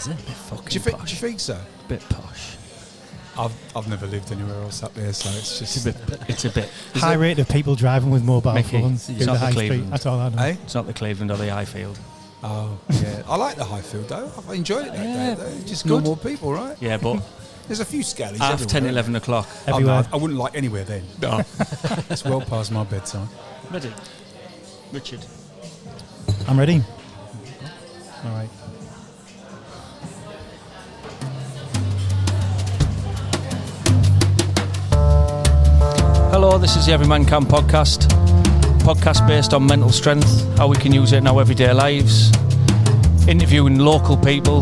Is it? Do you think so? Bit posh. I've never lived anywhere else up there, so it's just It's a bit. High rate of people driving with mobile Mickey, phones it's through not the the high street. Cleveland. That's all I know. Eh? It's not the Cleveland or the Highfield. Oh, yeah. I like the Highfield, though. I enjoyed it that day, though. Just Good. normal people, right? Yeah, but There's a few scallies half everywhere. 10, 11 o'clock. Oh, Everywhere. no, I wouldn't like anywhere then. No. It's well past my bedtime. Ready? Richard. I'm ready. All right. Hello, this is the Everyman Can podcast. Podcast based on mental strength, how we can use it in our everyday lives. Interviewing local people,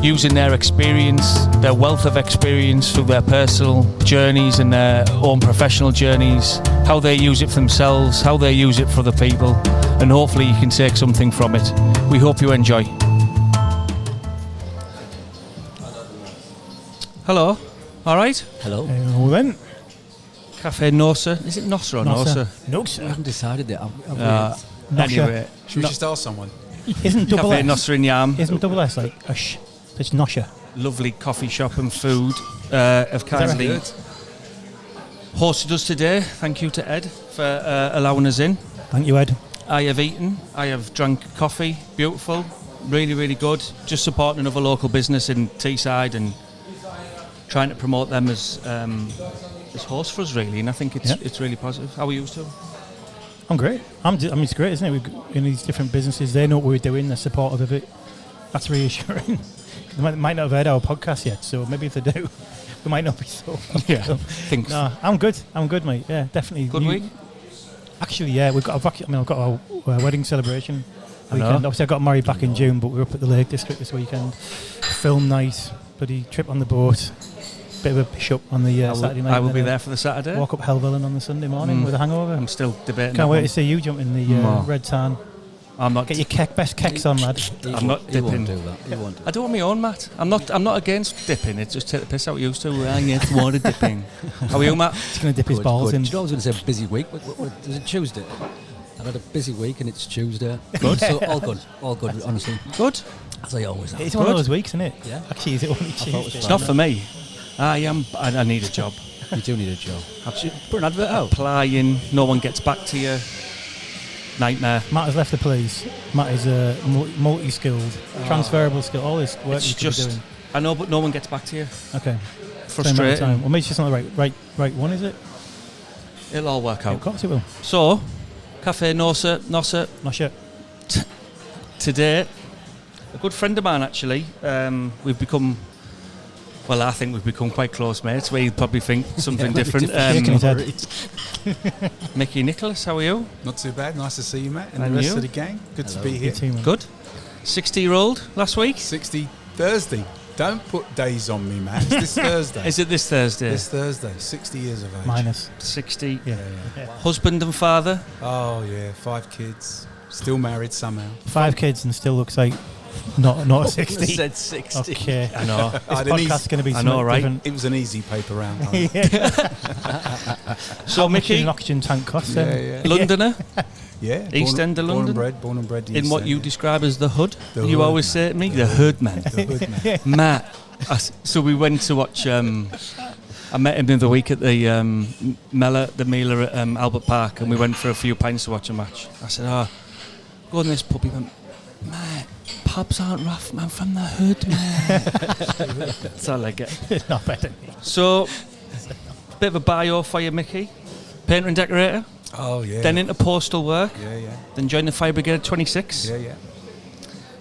using their experience, their wealth of experience through their personal journeys and their own professional journeys, how they use it for themselves, how they use it for other people, and hopefully you can take something from it. We hope you enjoy. Hello, all right? Hello. Well then. Cafe Nosser. Is it Nosser or Nosser? No, I sir. haven't decided yet. Nosser. Anyway, Should we just ask someone? Isn't double Cafe S? Nosser in Yarm. Isn't double S like a sh? It's Nosser. Lovely coffee shop and food have kindly Good. hosted us today. Thank you to Ed for allowing us in. Thank you, Ed. I have eaten, I have drunk coffee, beautiful, really, really good. Just supporting another local business in Teesside and trying to promote them as hosts for us, really. And I think it's really positive. How are you two? I'm great. I mean, it's great, isn't it? We're in these different businesses. They know what we're doing. They're supportive of it. That's reassuring. They might not have heard our podcast yet, so maybe if they do, we might not be so. Yeah. Thanks. No, I'm good, mate. Yeah, definitely. Good week? Actually, yeah, I've got our wedding celebration I know. weekend. Obviously, I got married back in June, but we were up at the Lake District this weekend. Film night, bloody trip on the boat. Bit of a bishop on the Saturday night. I will and be then there for the Saturday. Walk up Helvellyn on the Sunday morning with a hangover. I'm still debating. Can't that wait one. to see you jump in the red tan. I'm not. Get your best kecks on, lad. I'm not He won't dipping. do that. He won't do I do on my own, Matt. I'm not against dipping. It's just take the piss out used to. Yes, water dipping. How are you, Matt? He's going to dip his Good, balls good. in. Do you know I was going to say busy week? What, is it Tuesday? I've had a busy week and it's Tuesday. Good. So all good, honestly. Good. As I always have. It's one of those weeks, isn't it? Yeah. Actually, is it only thought it was Tuesday? It's not for me. I need a job. You do need a job. Put an advert out. Applying. No one gets back to you. Nightmare. Matt has left the police. Matt is multi-skilled, transferable skill. All this work It's you could be just. doing. I know, but no one gets back to you. Okay. Frustrating. Well, maybe it's just not the right one, is it? It'll all work Yeah, out. of course it will. So, Cafe Nosser Not sure. today. A good friend of mine, actually. We've become. Well, I think we've become quite close mates. We probably think something different. Shaking his head. Micky Nicholas, how are you? Not too bad. Nice to see you, Matt, and And the rest you? of the gang. Good to be You here. too, man. Good. 60-year-old last week. 60 Thursday. Don't put days on me, Matt. It's this Thursday. Is it this Thursday? This Thursday. 60 years of age. Minus. 60. Yeah. Husband and father. Oh, yeah. 5 kids. Still married somehow. 5 kids and still looks like not a 60. Said 60. Okay. I know. This I didn't podcast's going to be I know, something right? different. It was an easy paper round. So, How much does Mickey, an oxygen tank cost then? yeah. Londoner, Yeah. East End of London? Born and bred. in East what End, you yeah. describe as the hood. The You hood, always man. say to me, the hood man. The hood, man. Matt. So we went to watch. I met him the other week at the Mela at Albert Park, and we went for a few pints to watch a match. I said, "Oh, go on this pub." He went, "Matt, pubs aren't rough, man. From the hood, man." That's all I get. It's not better. So, bit of a bio for you, Mickey. Painter and decorator. Oh, yeah. Then into postal work. Yeah. Then joined the Fire Brigade at 26. Yeah.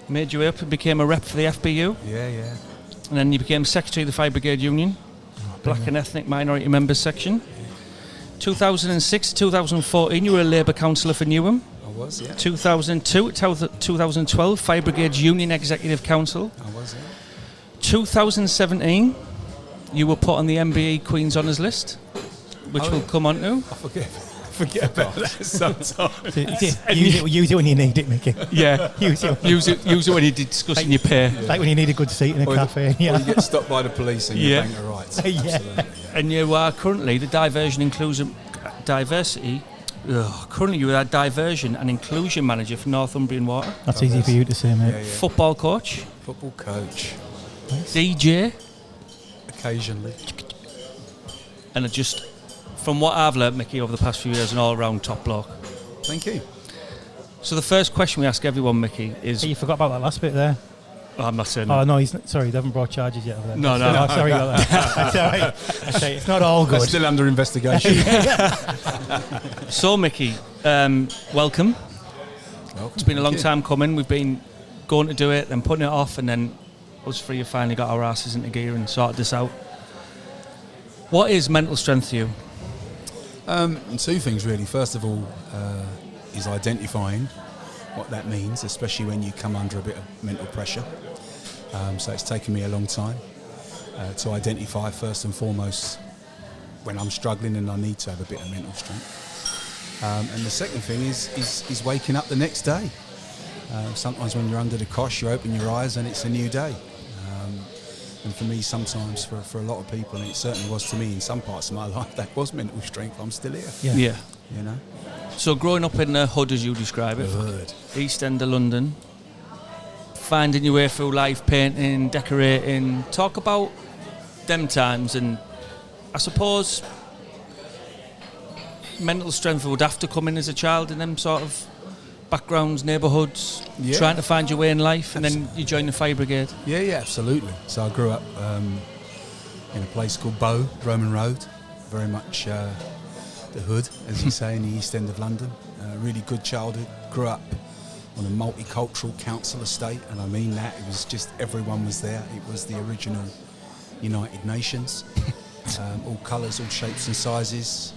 Made your way up and became a rep for the FBU. Yeah. And then you became secretary of the Fire Brigade Union, Black and Ethnic Minority Members Section. 2006 to 2014, you were a Labour councillor for Newham. I was, yeah. 2002 to 2012, Fire Brigade Union Executive Council. I was, yeah. 2017, you were put on the MBE Queen's Honours list, which Oh, we'll yeah. come on to. I forget about that sometimes. Use it when you need it, Mickey. Yeah, Use it. use it when you're discussing your pay. Like when you need a good seat in a Or cafe. Or Yeah. you get stopped by the police and you Yeah. bank your rights. Yeah. Absolutely. And you are currently the Diversion Inclusion Diversity Currently, you're a diversion and inclusion manager for Northumbrian Water. That's easy for you to say, mate. Yeah, yeah. Football coach, Football coach, DJ, occasionally. and just from what I've learnt, Mickey, over the past few years, an all-round top bloke. Thank you. So the first question we ask everyone, Mickey, is... Hey, you forgot about that last bit there. Oh, I'm not saying Oh, that. no, he's not, sorry, they haven't brought charges yet. Have they? No. Oh, sorry about that. That's all right. Okay, it's not all good. That's still under investigation. So, Mickey, welcome. It's been a long time coming. We've been going to do it, then putting it off, and then us three have finally got our asses into gear and sorted this out. What is mental strength to you? Two things really. First of all, is identifying what that means, especially when you come under a bit of mental pressure. So it's taken me a long time to identify first and foremost when I'm struggling and I need to have a bit of mental strength. And the second thing is waking up the next day. Sometimes when you're under the cosh, you open your eyes and it's a new day. And for me, sometimes for a lot of people, and it certainly was to me in some parts of my life, that was mental strength. I'm still here. Yeah. You know? So growing up in the hood, as you describe it, Hood. East End of London, finding your way through life, painting, decorating. Talk about them times, and I suppose mental strength would have to come in as a child in them sort of backgrounds, neighbourhoods, Yeah. trying to find your way in life, and then you join the fire brigade. Yeah, absolutely. So I grew up in a place called Bow, Roman Road, very much the hood, as you say, in the East End of London. Really good childhood. Grew up on a multicultural council estate, and I mean that. It was just everyone was there. It was the original United Nations. All colours, all shapes and sizes,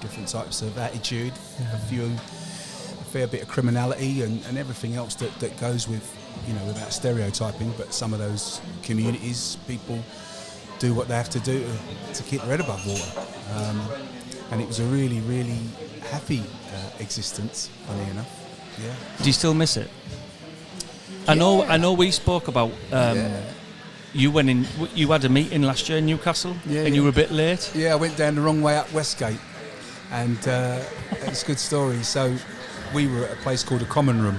different types of attitude, a fair bit of criminality and everything else that goes with, without stereotyping, but some of those communities, people do what they have to do to keep their head above water. And it was a really, really happy existence, funny enough. Yeah. Do you still miss it? I know we spoke about you went in, you had a meeting last year in Newcastle, and you were a bit late. Yeah, I went down the wrong way up Westgate, and it's a good story. So we were at a place called a Common Room,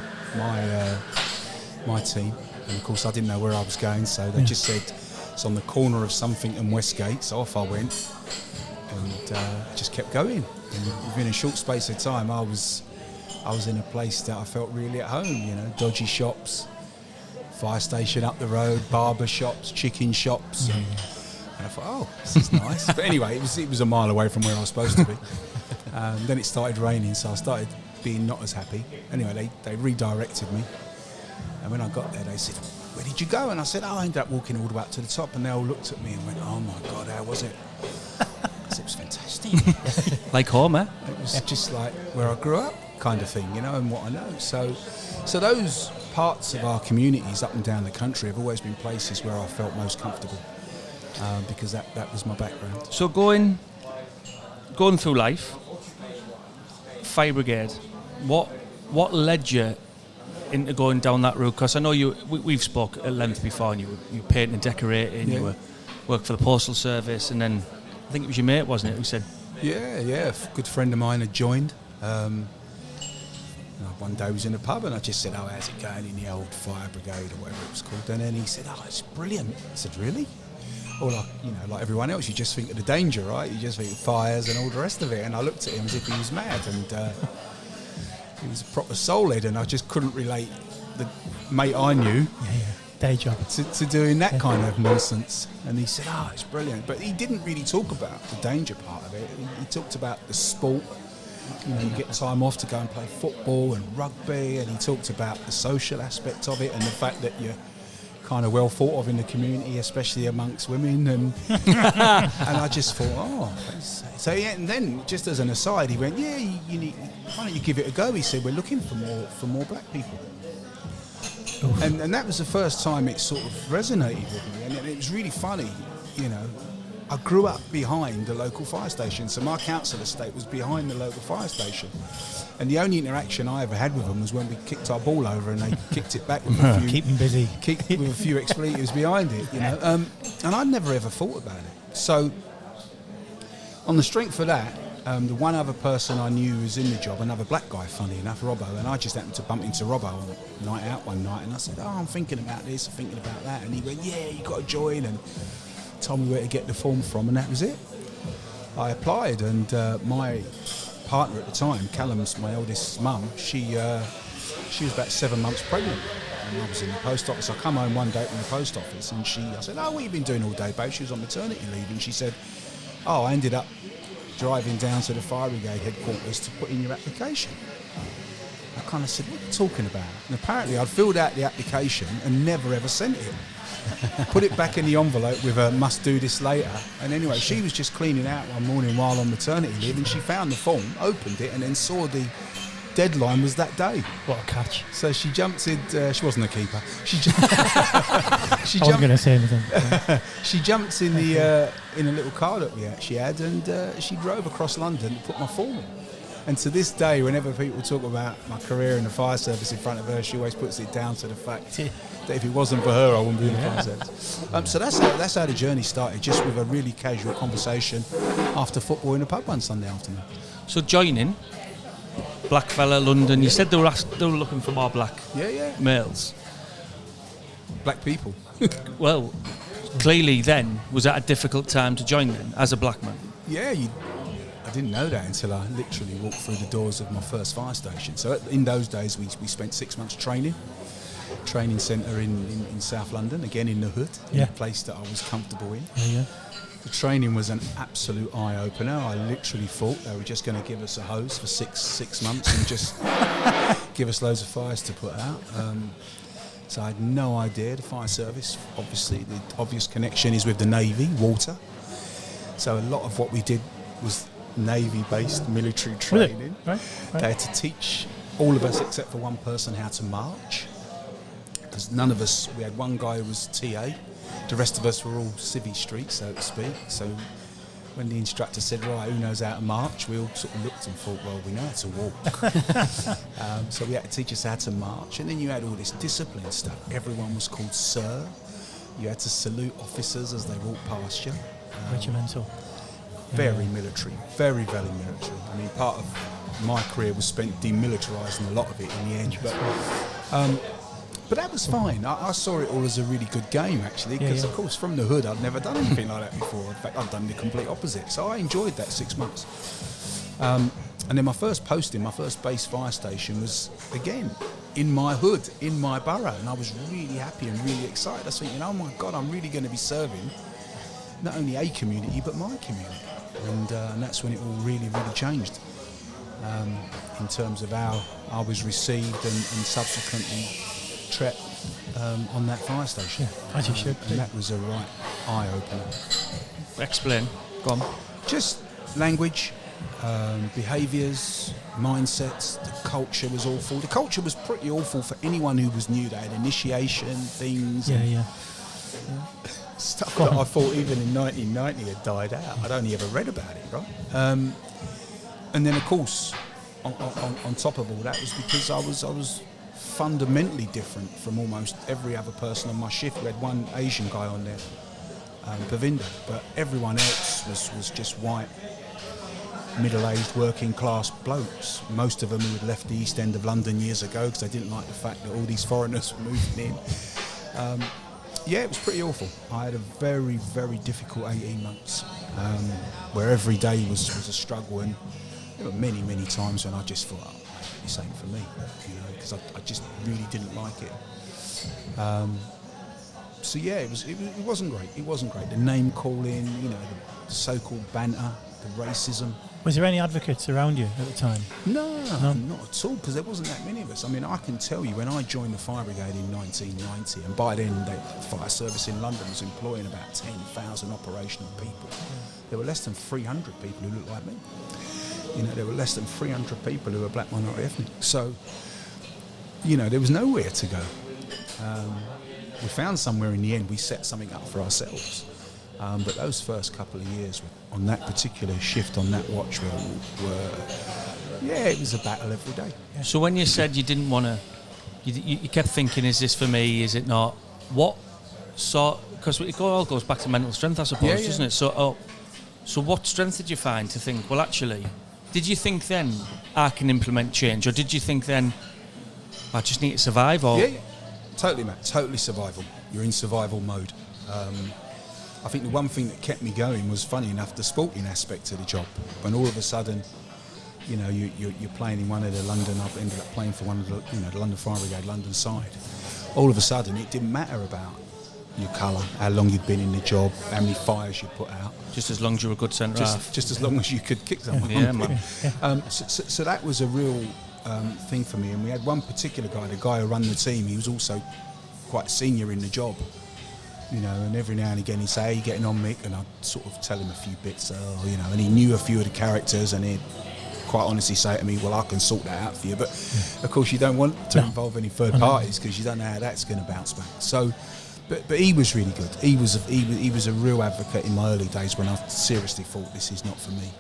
my team, and of course I didn't know where I was going, so they just said it's on the corner of something and Westgate. So off I went, and just kept going. And within a short space of time, I was in a place that I felt really at home. Dodgy shops, fire station up the road, barber shops, chicken shops. And I thought, oh, this is nice. But anyway, it was a mile away from where I was supposed to be. Then it started raining, so I started being not as happy. Anyway, they redirected me. And when I got there, they said, where did you go? And I said, I ended up walking all the way up to the top. And they all looked at me and went, oh my God, how was it? I said, it was fantastic. Like home, eh? It was just like where I grew up, kind of thing, and what I know. So those parts of our communities up and down the country have always been places where I felt most comfortable, because that was my background. So going through life, fire brigade, what led you into going down that route? Because I know we've spoke at length before, and you were painting and decorating, you were worked for the postal service, and then I think it was your mate, wasn't it, who said? Yeah, a good friend of mine had joined. One day I was in a pub and I just said, oh, how's it going in the old fire brigade or whatever it was called? And then he said, oh, it's brilliant. I said, really? Or like everyone else, you just think of the danger, right? You just think of fires and all the rest of it. And I looked at him as if he was mad, and he was a proper soulhead, and I just couldn't relate the mate I knew day job to doing that kind of nonsense. And he said, oh, it's brilliant. But he didn't really talk about the danger part of it. He talked about the sport. You get time off to go and play football and rugby, and he talked about the social aspect of it and the fact that you're kind of well thought of in the community, especially amongst women, and and I just thought, so and then just as an aside, he went, you need, why don't you give it a go? He said, we're looking for more black people. And that was the first time it sort of resonated with me, and it was really funny, I grew up behind the local fire station, so my council estate was behind the local fire station. And the only interaction I ever had with them was when we kicked our ball over and they kicked it back with a few... Keep them busy. With a few expletives behind it, And I'd never ever thought about it. So, on the strength of that, the one other person I knew who was in the job, another black guy, funny enough, Robbo, and I just happened to bump into Robbo on a night out one night, and I said, I'm thinking about this, I'm thinking about that, and he went, yeah, you got to join, and told me where to get the form from, and that was it. I applied, and my partner at the time, Callum's my eldest mum, she was about 7 months pregnant, and I was in the post office. I come home one day from the post office, and I said, what have you been doing all day, babe? She was on maternity leave, and she said, I ended up driving down to the fire brigade headquarters to put in your application. I kind of said, what are you talking about? And apparently I'd filled out the application and never ever sent it. Put it back in the envelope with a must do this later. And anyway, she was just cleaning out one morning while on maternity leave, and she found the form, opened it, and then saw the deadline was that day. What a catch. So she jumped in, she wasn't a keeper. I wasn't going to say anything. She jumped in the in a little car that she had, and she drove across London to put my form in. And to this day, whenever people talk about my career in the fire service in front of her, she always puts it down to the fact that if it wasn't for her, I wouldn't be in the fire service. So that's how the journey started, just with a really casual conversation after football in a pub one Sunday afternoon. So joining, black fella, London, you said they were looking for more black males. Black people. Well, clearly then, was that a difficult time to join then, as a black man? Yeah, I didn't know that until I literally walked through the doors of my first fire station. So in those days, we spent 6 months training centre in South London, again in the hood, in a place that I was comfortable in. The training was an absolute eye-opener. I literally thought they were just going to give us a hose for six months and just give us loads of fires to put out. So I had no idea. The fire service, obviously, the obvious connection is with the Navy, water. So a lot of what we did was Navy-based military training. Right. They had to teach all of us except for one person how to march, because none of us, we had one guy who was TA, the rest of us were all civvy street, so to speak. So when the instructor said, right, who knows how to march, we all sort of looked and thought, well, we know how to walk. So we had to teach us how to march, and then you had all this discipline stuff. Everyone was called sir. You had to salute officers as they walked past you. Regimental. Very military, very, very military. I mean, part of my career was spent demilitarising a lot of it in the end. But that was fine. I saw it all as a really good game, actually, because, of course, from the hood, I'd never done anything like that before. In fact, I'd done the complete opposite. So I enjoyed that 6 months. And then my first posting, my first base fire station was, again, in my hood, in my borough. And I was really happy and really excited. I was thinking, oh, my God, I'm really going to be serving not only a community, but my community. And that's when it all really, really changed in terms of how I was received and subsequently treated on that fire station. Yeah, as you should. And that was a right eye-opener. Explain. Go on. Just language, behaviours, mindsets. The culture was awful. The culture was pretty awful for anyone who was new. They had initiation things. Stuff that I thought even in 1990 had died out. I'd only ever read about it, right? And then, of course, on top of all that was because I was fundamentally different from almost every other person on my shift. We had one Asian guy on there, Pavinder, but everyone else was just white, middle-aged, working-class blokes. Most of them who had left the East End of London years ago because they didn't like the fact that all these foreigners were moving in. Yeah, it was pretty awful. I had a very, very difficult 18 months where every day was a struggle, and there were many, many times when I just thought, this ain't for me, because I just really didn't like it. So yeah, it wasn't great. It wasn't great. The name calling, the so-called banter, the racism. Was there any advocates around you at the time? No, not at all, because there wasn't that many of us. I mean, I can tell you, when I joined the fire brigade in 1990, and by then the fire service in London was employing about 10,000 operational people. There were less than 300 people who looked like me. There were less than 300 people who were black minority ethnic. So, there was nowhere to go. We found somewhere in the end. We set something up for ourselves. But those first couple of years on that particular shift, on that watch, it was a battle every day. Yeah. So when you said you didn't want to, you kept thinking, is this for me, is it not? What sort, because it all goes back to mental strength, I suppose, doesn't it? So So what strength did you find to think, well, actually, did you think then I can implement change, or did you think then I just need to survive? Or Yeah, totally, mate. Totally survival. You're in survival mode. I think the one thing that kept me going was, funny enough, the sporting aspect of the job. When all of a sudden, you know, you're playing in one of the London, I've ended up playing for one of the, you know, the London Fire Brigade, London side. All of a sudden, it didn't matter about your colour, how long you'd been in the job, how many fires you put out. just as long as you're a good centre half. Just as long as you could kick someone. Yeah, man. So that was a real thing for me. And we had one particular guy, the guy who ran the team, he was also quite senior in the job. You know, and every now and again he'd say, "How you getting on, Mick?" And I'd sort of tell him a few bits, you know, and he knew a few of the characters, and he'd quite honestly say to me, "Well, I can sort that out for you." But of course you don't want to involve any third parties because you don't know how that's going to bounce back. So, but he was really good. He was a real advocate in my early days when I seriously thought this is not for me.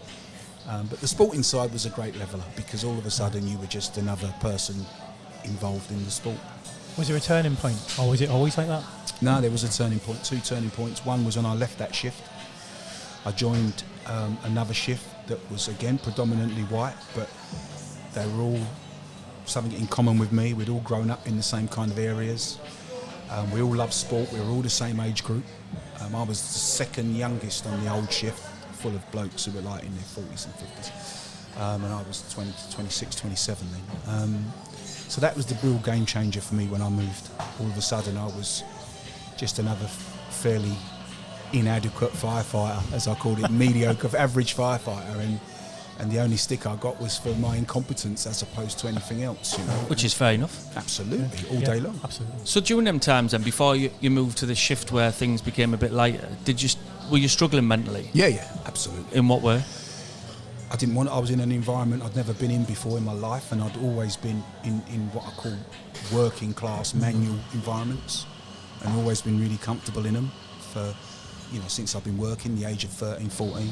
But the sporting side was a great leveller because all of a sudden you were just another person involved in the sport. Was there a turning point, or was it always like that? No, there was a turning point, 2 turning points. One was when I left that shift. I joined another shift that was, again, predominantly white, but they were all something in common with me. We'd all grown up in the same kind of areas. We all loved sport. We were all the same age group. I was the second youngest on the old shift, full of blokes who were like in their 40s and 50s. And I was 26, 27 then. So that was the real game changer for me when I moved. All of a sudden I was just another fairly inadequate firefighter, as I called it, mediocre, average firefighter, and the only stick I got was for my incompetence as opposed to anything else, you know. Which is fair enough. Absolutely, all day long. Absolutely. So during them times then, before you moved to the shift where things became a bit lighter, were you struggling mentally? Yeah, absolutely. In what way? I was in an environment I'd never been in before in my life, and I'd always been in what I call working class manual environments, and always been really comfortable in them for, you know, since I've been working, the age of 13, 14.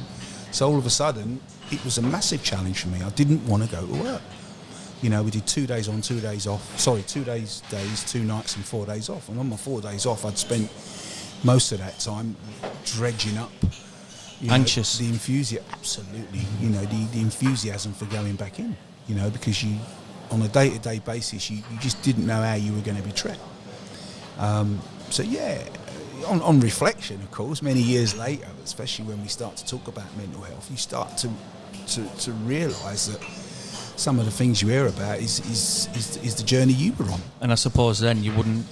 So all of a sudden, it was a massive challenge for me. I didn't want to go to work. You know, we did 2 days on, 2 days off. Sorry, 2 days, 2 nights and 4 days off. And on my 4 days off, I'd spent most of that time dredging up. Anxious. The enthusiasm, absolutely. You know, the enthusiasm for going back in. You know, because you, on a day-to-day basis, you just didn't know how you were going to be treated. So yeah, on reflection, of course, many years later, especially when we start to talk about mental health, you start to realise that some of the things you hear about is the journey you were on. And I suppose then you wouldn't,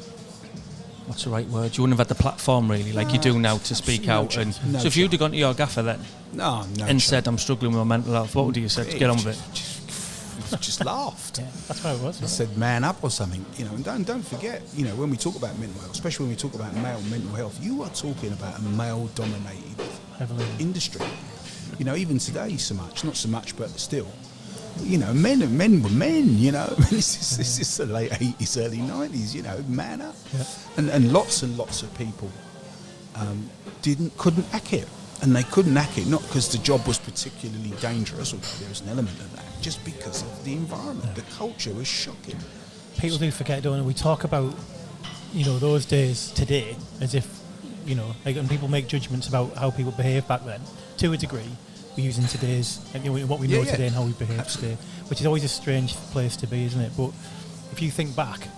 what's the right word? You wouldn't have had the platform really, like you do now, to speak out. And so if you'd have gone to your gaffer then and said, "I'm struggling with my mental health," what would you have said? Get on with it. Just laughed. Yeah, that's what it was. I said, "Man up" or something, you know. And don't forget, you know, when we talk about mental health, especially when we talk about male mental health, you are talking about a male-dominated industry. You know, even today, not so much, but still, you know, men were men. You know, this is the late 80s, early 90s. You know, man up, and lots of people couldn't hack it. And they couldn't hack it, not because the job was particularly dangerous, although there was an element of that, just because of the environment. The culture was shocking. People do forget, don't they? We talk about, you know, those days today as if, you know, like, and people make judgments about how people behave back then. To a degree, we're using today's, like, you know, what we know today and how we behave today, which is always a strange place to be, isn't it? But if you think back,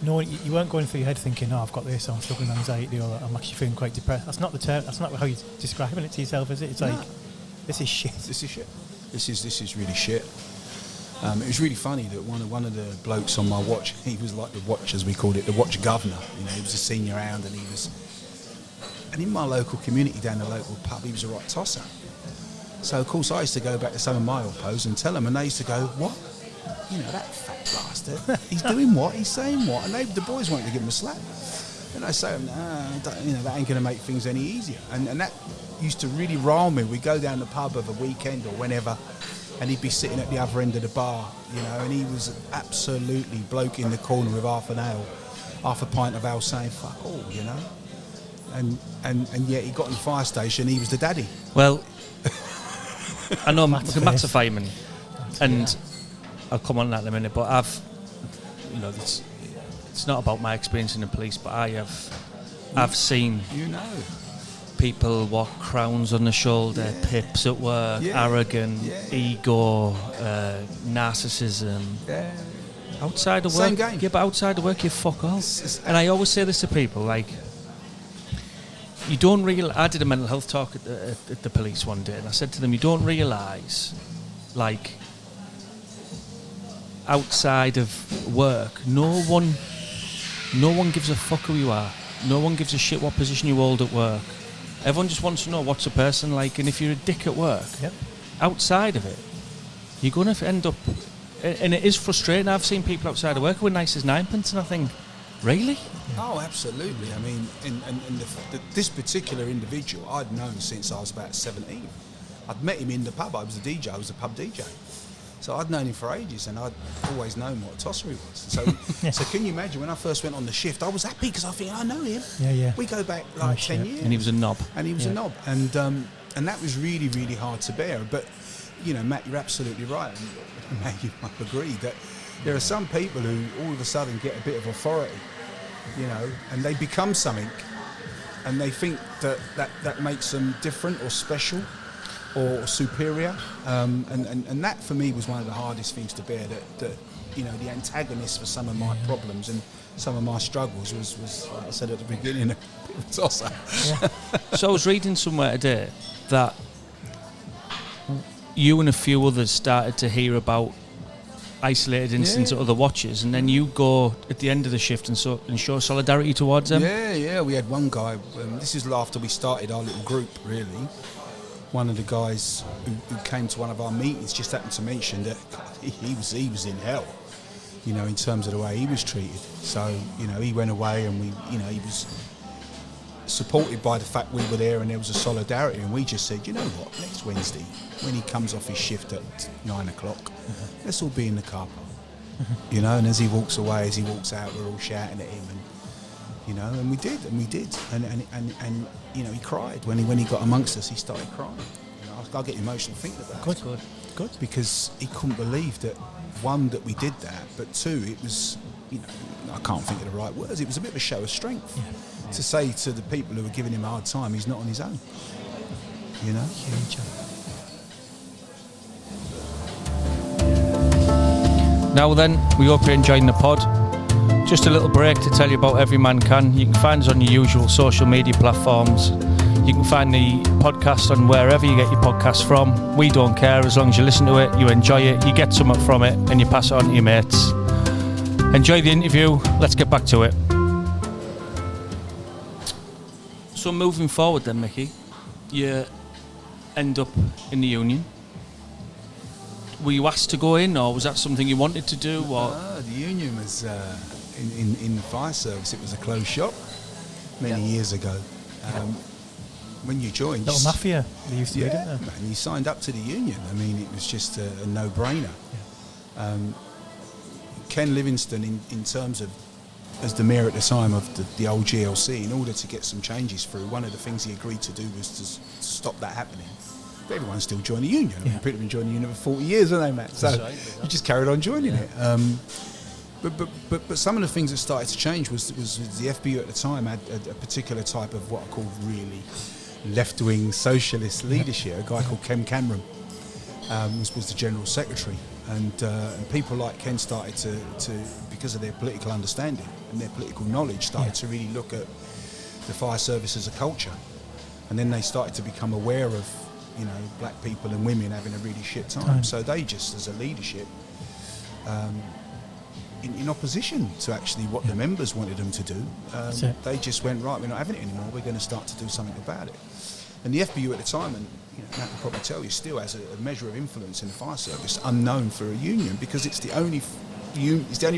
no, you weren't going through your head thinking, "Oh, I've got this, or I'm struggling with anxiety, or I'm actually feeling quite depressed." That's not the term. That's not how you're describing it to yourself, is it? It's like, this is shit. This is shit. This is really shit. It was really funny that one of the blokes on my watch, he was like the watch, as we called it, the watch governor. You know, he was a senior hound, and in my local community down the local pub, he was a right tosser. So of course I used to go back to some of my old pals and tell them, and they used to go, "What? You know, that fat bastard, he's doing what? He's saying what?" And the boys wanted to give him a slap. And I say, "Nah, you know, that ain't going to make things any easier." And that used to really rile me. We'd go down the pub of a weekend or whenever, and he'd be sitting at the other end of the bar, you know, and he was absolutely bloke in the corner with half a pint of ale saying, "Fuck all," you know. And yet he got in the fire station, he was the daddy. Well, I know Matt's a fireman, and I'll come on that in a minute, but you know, it's not about my experience in the police, but I've seen, you know, people walk crowns on the shoulder, pips at work, arrogant, ego, narcissism. Yeah. Outside of work, Same game. yeah, but outside of work, you fuck all. And I always say this to people, like, you don't realize. I did a mental health talk at the police one day, and I said to them, you don't realise, like, outside of work, no one gives a fuck who you are. No one gives a shit what position you hold at work. Everyone just wants to know what's a person like, and if you're a dick at work, outside of it, you're going to end up. And it is frustrating. I've seen people outside of work who are nice as ninepence, and I think, really? Oh, absolutely. I mean, this particular individual I'd known since I was about 17. I'd met him in the pub. I was a DJ. I was a pub DJ. So I'd known him for ages, and I'd always known what a tosser he was. So can you imagine, when I first went on the shift, I was happy because I think I know him. Yeah. We go back like 10 years. And he was a knob. And that was really, really hard to bear. But, you know, Matt, you're absolutely right. And Matt, you might agree that there are some people who all of a sudden get a bit of authority, you know, and they become something, and they think that makes them different or special or superior, and that for me was one of the hardest things to bear, that you know, the antagonist for some of my problems and some of my struggles was like I said at the beginning, a bit of a tosser. So I was reading somewhere today that you and a few others started to hear about isolated incidents at other watches, and then you go at the end of the shift and show solidarity towards them. Yeah, we had one guy, this is after we started our little group, really. One of the guys who came to one of our meetings just happened to mention that he was in hell, you know, in terms of the way he was treated. So, you know, he went away, and he was supported by the fact we were there, and there was a solidarity, and we just said, you know what, next Wednesday, when he comes off his shift at 9 o'clock, let's all be in the car park, you know, and as he walks away, as he walks out, we're all shouting at him, and you know, and we did, and you know, he cried when he got amongst us. He started crying. You know, I get emotional thinking about it. Good, because he couldn't believe that, one, that we did that, but two, it was, you know, I can't think of the right words. It was a bit of a show of strength to say to the people who were giving him a hard time, he's not on his own. You know. Huge. Now then, we hope you're enjoying the pod. Just a little break to tell you about Every Man Can. You can find us on your usual social media platforms. You can find the podcast on wherever you get your podcasts from. We don't care, as long as you listen to it, you enjoy it, you get something from it, and you pass it on to your mates. Enjoy the interview. Let's get back to it. So moving forward then, Micky, you end up in the union. Were you asked to go in, or was that something you wanted to do? Or? No, the union was in the fire service. It was a closed shop many years ago. When you joined, little mafia they used to be, didn't they? Man, you signed up to the union. I mean, it was just a no-brainer. Ken Livingstone, in terms of, as the mayor at the time of the old GLC, in order to get some changes through, one of the things he agreed to do was to stop that happening. But everyone still joined the union. I mean, people have been joining the union for 40 years, haven't they, Matt? So you just carried on joining it. But some of the things that started to change was the FBU at the time had a particular type of what I call really left-wing socialist leadership. A guy called Ken Cameron was the general secretary, and people like Ken started to, because of their political understanding and their political knowledge, started to really look at the fire service as a culture, and then they started to become aware of, you know, black people and women having a really shit time. So they just, as a leadership, in opposition to actually what the members wanted them to do, they just went, right, we're not having it anymore, we're going to start to do something about it. And the FBU at the time, and you know, Matt will probably tell you, still has a measure of influence in the fire service, unknown for a union, because it's the only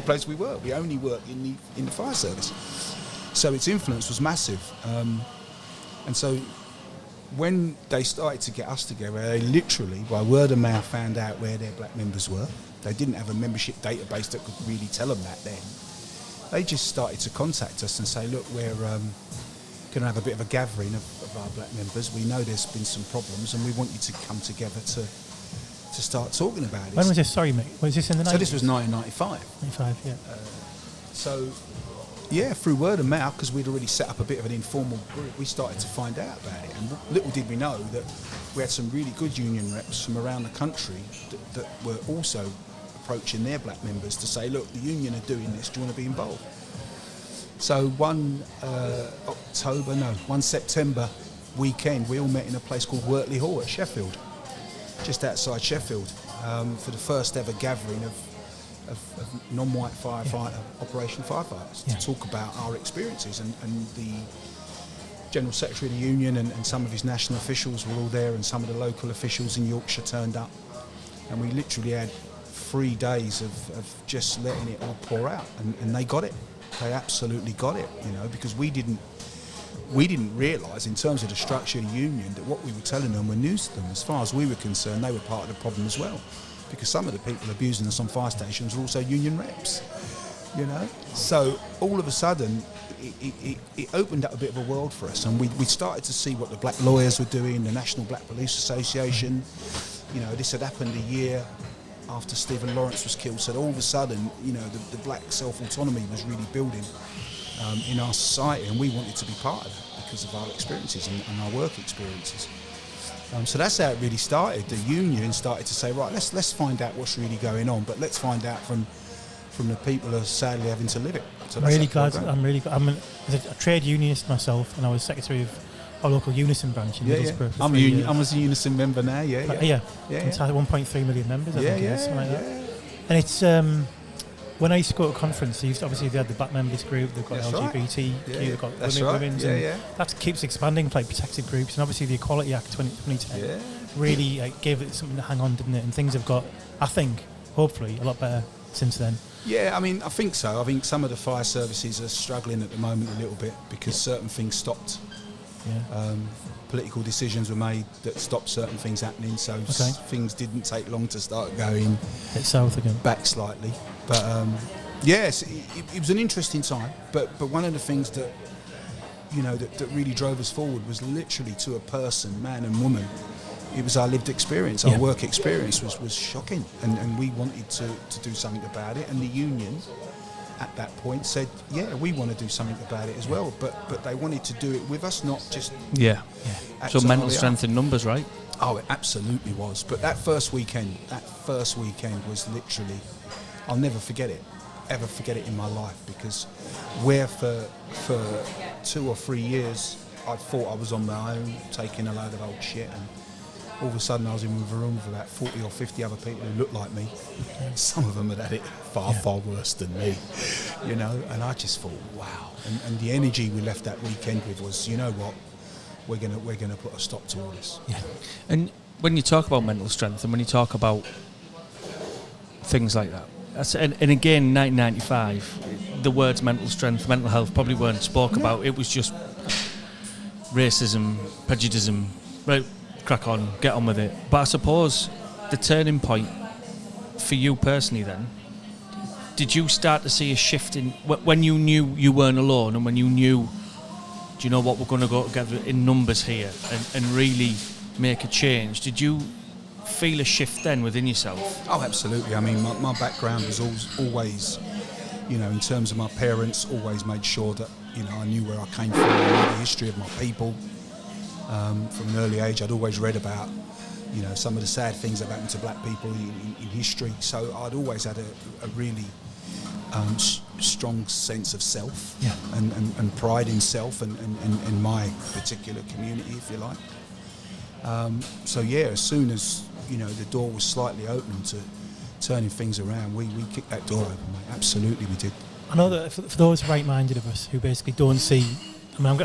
place we work. We only work in the fire service. So its influence was massive. And so when they started to get us together, they literally, by word of mouth, found out where their black members were. They didn't have a membership database that could really tell them that then. They just started to contact us and say, look, we're going to have a bit of a gathering of our black members. We know there's been some problems, and we want you to come together to start talking about it. When was this? Sorry, mate. Was this in the 90s? So this was 1995. 95, yeah. So Yeah, through word of mouth, because we'd already set up a bit of an informal group, we started to find out about it. And little did we know that we had some really good union reps from around the country that were also approaching their black members to say, look, the union are doing this, do you want to be involved? So one September weekend, we all met in a place called Wortley Hall at Sheffield, just outside Sheffield, for the first ever gathering of non-white firefighter, operation firefighters, to talk about our experiences. And the General Secretary of the Union and some of his national officials were all there, and some of the local officials in Yorkshire turned up. And we literally had 3 days of just letting it all pour out. And they got it. They absolutely got it, you know, because we didn't realise, in terms of the structure of the union, that what we were telling them were news to them. As far as we were concerned, they were part of the problem as well, because some of the people abusing us on fire stations were also union reps, you know. So all of a sudden, it opened up a bit of a world for us, and we started to see what the black lawyers were doing, the National Black Police Association. You know, this had happened a year after Stephen Lawrence was killed, so all of a sudden, you know, the black self-autonomy was really building in our society, and we wanted to be part of that because of our experiences and our work experiences. So that's how it really started. The union started to say, right, let's find out what's really going on, but let's find out from the people who are sadly having to live it. So that's I'm really glad. I'm a trade unionist myself, and I was secretary of our local Unison branch in Middlesbrough. For 3 years. I'm a Unison member now. It's had 1.3 million members. I think it is, something like that. And it's when I used to go to a conference, obviously they had the black members group, they've got LGBT, they've got women's, and that keeps expanding, like protected groups, and obviously the Equality Act 2010 really gave it something to hang on, didn't it? And things have got, I think, hopefully, a lot better since then. Yeah, I mean, I think so. I think some of the fire services are struggling at the moment a little bit because certain things stopped. Political decisions were made that stopped certain things happening, so things didn't take long to start going south again, back slightly. But yes, it was an interesting time. But one of the things that, you know, that really drove us forward was literally to a person, man and woman. It was our lived experience, our work experience was shocking, and we wanted to do something about it. And the union at that point said, we want to do something about it as well, but they wanted to do it with us, not just So mental strength in numbers, right? Oh, it absolutely was. But that first weekend was literally, I'll never forget it in my life, because where for 2 or 3 years I thought I was on my own taking a load of old shit, and all of a sudden I was in a room with about 40 or 50 other people who looked like me. Some of them had had it far worse than me, you know, and I just thought, wow. And the energy we left that weekend with was, you know what, we're gonna put a stop to all this. Yeah. And when you talk about mental strength, and when you talk about things like that, and again, 1995, the words mental strength, mental health probably weren't spoke about. It was just racism, prejudice, right, crack on, get on with it. But I suppose the turning point for you personally then, did you start to see a shift in when you knew you weren't alone, and when you knew, do you know what, we're going to go together in numbers here and really make a change? Did you feel a shift then within yourself? Oh, absolutely. I mean, my background was always, you know, in terms of my parents, always made sure that, you know, I knew where I came from, I knew the history of my people. From an early age, I'd always read about, you know, some of the sad things that happened to black people in history. So I'd always had a really strong sense of self and pride in self and my particular community, if you like. So as soon as, you know, the door was slightly open to turning things around, we kicked that door open, mate. Absolutely, we did. I know that for those right-minded of us who basically don't see, I mean,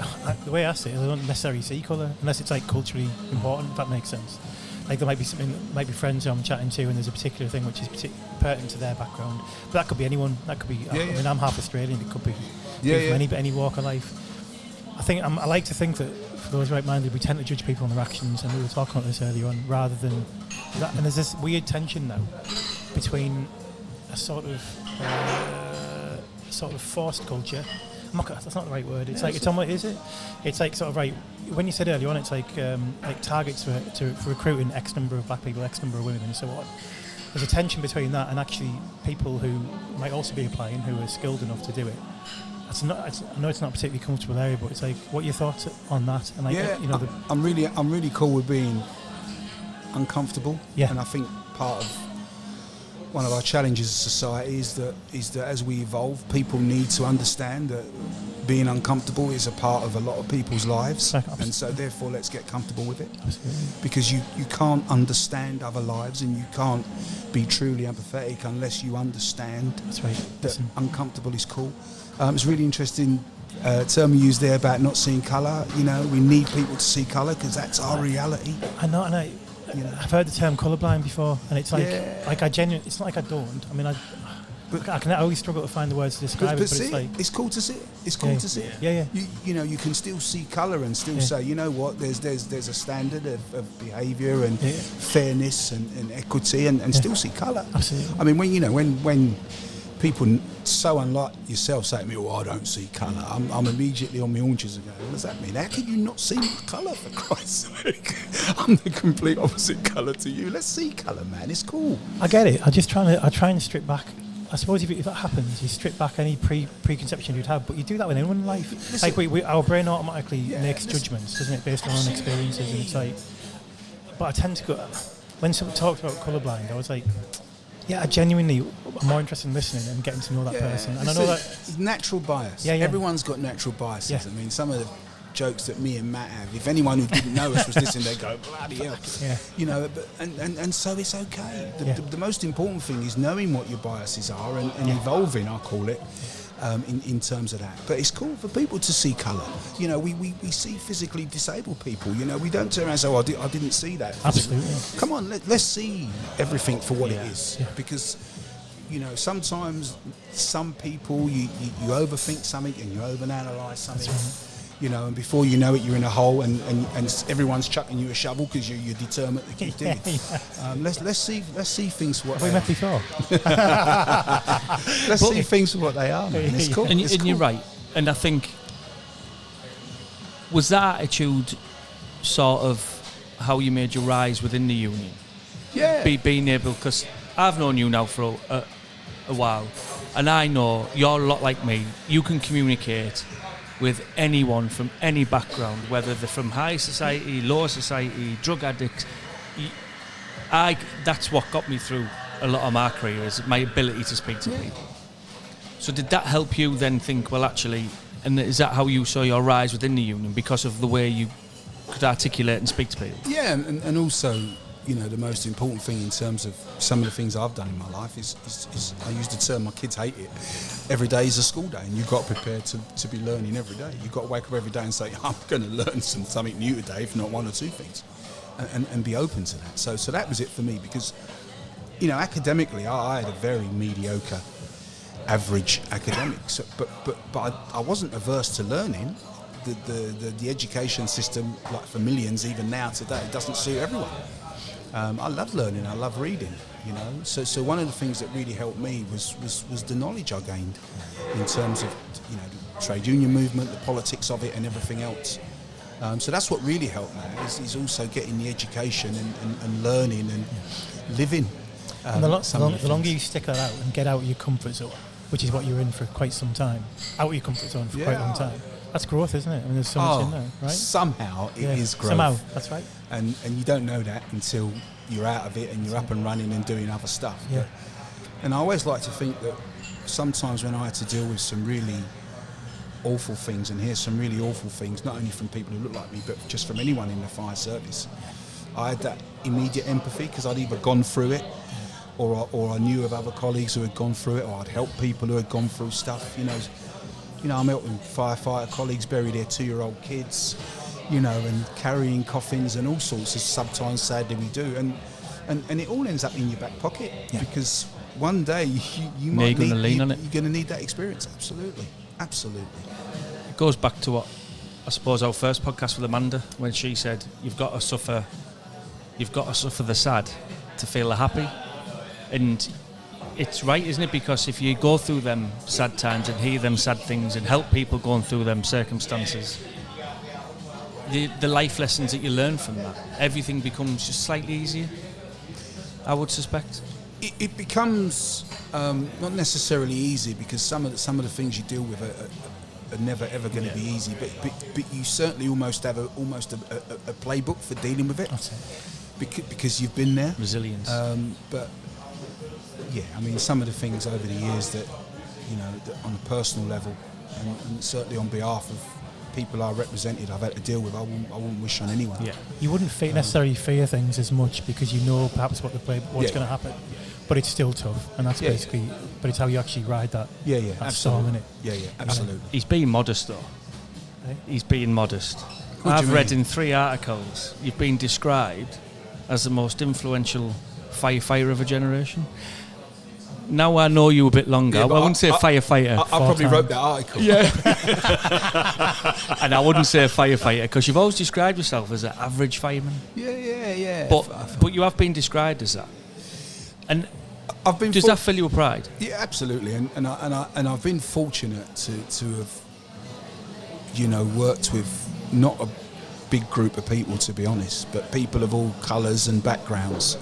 the way I see it, I don't necessarily see colour unless it's like culturally important, if that makes sense. Like there might be something, might be friends who I'm chatting to, and there's a particular thing which is pertinent to their background. But that could be anyone. That could be. I mean, I'm half Australian. It could be from any walk of life. I think I like to think that for those right-minded, we tend to judge people on their actions, and we were talking about this earlier on, rather than that. And there's this weird tension now between a sort of forced culture. That's not the right word. It's like it's almost, is it? It's like sort of right. When you said earlier on, it's like targets for recruiting X number of black people, X number of women, and so on. There's a tension between that and actually people who might also be applying, who are skilled enough to do it, I know it's not a particularly comfortable area, but it's like, what are your thoughts on that? And like, Yeah, you know, I'm really cool with being uncomfortable. Yeah. And I think part of one of our challenges as a society is that as we evolve, people need to understand that being uncomfortable is a part of a lot of people's lives. Absolutely. And so therefore let's get comfortable with it. Absolutely. Because you can't understand other lives, and you can't be truly empathetic unless you understand That's right. that Listen. uncomfortable is cool. It's really interesting term you used there about not seeing colour. You know, we need people to see colour because that's our reality. I know, and I've heard the term colourblind before, and it's like, Yeah. like I genuinely, it's not like I don't. I mean, I can always struggle to find the words to describe But it, but see it's like, it's cool to see it. It's cool to see it. Yeah. You know, you can still see colour and still say, you know what, there's a standard of behaviour and fairness and equity, and still see colour. Absolutely. I mean, when people so unlike yourself say to me, "Oh, I don't see colour," I'm immediately on my haunches and go, "What does that mean? How can you not see my colour, for Christ's sake? I'm the complete opposite colour to you. Let's see colour, man. It's cool." I get it. I try and strip back. I suppose if that happens, you strip back any preconception you'd have, but you do that with anyone in life. Listen, Like our brain automatically makes listen. judgments, doesn't it, based on our own experiences, and it's like. But I tend to go when someone talks about colourblind, I was like, yeah, I genuinely am more interested in listening and getting to know that person, and I know that it's natural bias. Yeah. Everyone's got natural biases. Yeah. I mean, some of the jokes that me and Matt have, if anyone who didn't know us was listening, they'd go, bloody hell. Yeah. You know, but, and so it's okay. The most important thing is knowing what your biases are and evolving, I call it, in terms of that. But it's cool for people to see colour. You know, we see physically disabled people. You know, we don't turn around and say, oh, I didn't see that. Absolutely. Come on, let's see everything for what it is. Yeah. Because, you know, sometimes some people, you overthink something and you overanalyse something. That's You know, and before you know it, you're in a hole, and everyone's chucking you a shovel because you're determined to keep digging. Let's see things for what Have we they met before? are. Let's see things for what they are, man. It's cool. And, It's and you're cool. right. And I think, was that attitude sort of how you made your rise within the union? Yeah. Being able, because I've known you now for a while, and I know you're a lot like me. You can communicate with anyone from any background, whether they're from high society, low society, drug addicts. That's what got me through a lot of my career, is my ability to speak to people. So did that help you then think, well, actually, and is that how you saw your rise within the union, because of the way you could articulate and speak to people? Yeah, and also, you know, the most important thing in terms of some of the things I've done in my life is I use the term, my kids hate it, every day is a school day, and you've got to prepare to be learning every day. You've got to wake up every day and say, I'm going to learn something new today, if not one or two things, and be open to that. So that was it for me, because, you know, academically, I had a very mediocre, average academics, but I wasn't averse to learning. The education system, like for millions, even now today, doesn't suit everyone. I love learning. I love reading. You know, so one of the things that really helped me was the knowledge I gained in terms of, you know, the trade union movement, the politics of it, and everything else. So that's what really helped me, is also getting the education and learning and living. And the longer you stick that out and get out of your comfort zone, which is what you're in for quite some time, out of your comfort zone for quite a long time. That's growth, isn't it? I mean, there's so much in there, right? Somehow it is growth. Somehow, that's right. And you don't know that until you're out of it and you're up and running and doing other stuff. Yeah. And I always like to think that sometimes when I had to deal with some really awful things and hear some really awful things, not only from people who look like me, but just from anyone in the fire service, I had that immediate empathy, because I'd either gone through it or I knew of other colleagues who had gone through it, or I'd helped people who had gone through stuff. You know, I'm helping firefighter colleagues bury their 2-year-old kids, you know, and carrying coffins and all sorts of, sometimes sadly we do, and it all ends up in your back pocket, because one day you might you're going to need that experience. Absolutely. It goes back to what, I suppose, our first podcast with Amanda, when she said you've got to suffer the sad to feel the happy. And it's right, isn't it? Because if you go through them sad times and hear them sad things and help people going through them circumstances, the life lessons that you learn from that, everything becomes just slightly easier, I would suspect. it becomes not necessarily easy, because some of the things you deal with are never ever going to be easy. But you certainly almost have a playbook for dealing with it. That's it. Because you've been there. Resilience. But yeah, I mean, some of the things over the years that, you know, that on a personal level, and certainly on behalf of people I represented, I've had to deal with. I wouldn't wish on anyone. Yeah. You wouldn't necessarily fear things as much because you know perhaps what's going to happen, but it's still tough, and that's basically. But it's how you actually ride that. Yeah, that storm, isn't it? Yeah, absolutely. He's being modest, though. Eh? He's being modest. What do I've you read mean? in 3 articles you've been described as the most influential firefighter of a generation. Now I know you a bit longer. Yeah, I wouldn't say firefighter. I probably wrote that article. Yeah. And I wouldn't say firefighter because you've always described yourself as an average fireman. Yeah. But you have been described as that. And I've been. does that fill you with pride? Yeah, absolutely. And I've been fortunate to have, you know, worked with not a big group of people, to be honest, but people of all colours and backgrounds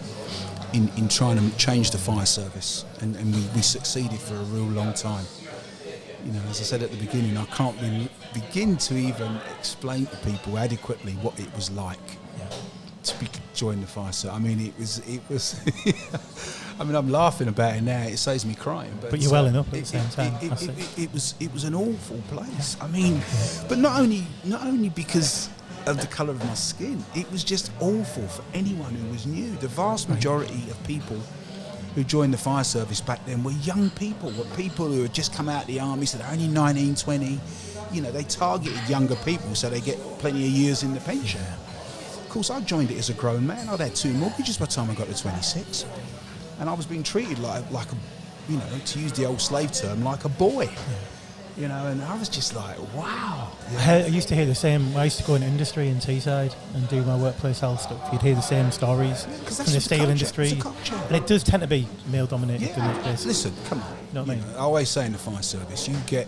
in trying to change the fire service, and we succeeded for a real long time. You know, as I said at the beginning, I can't begin to even explain to people adequately what it was like to join the fire service. I mean, it was. I mean, I'm laughing about it now. It saves me crying. But you're welling up at the same time. It was an awful place. I mean, but not only because of the colour of my skin, it was just awful for anyone who was new. The vast majority of people who joined the fire service back then were young people, were people who had just come out of the army, so they're only 19, 20. You know, they targeted younger people so they get plenty of years in the pension. Of course, I joined it as a grown man. I'd had 2 mortgages by the time I got to 26. And I was being treated like a, you know, to use the old slave term, like a boy. You know, and I was just like, wow. I used to hear the same. I used to go in industry in Teesside and do my workplace health stuff. You'd hear the same stories from the steel industry. And it does tend to be male dominated. Yeah. Basically. Listen, come on. You know what I mean? I always say in the fire service, you get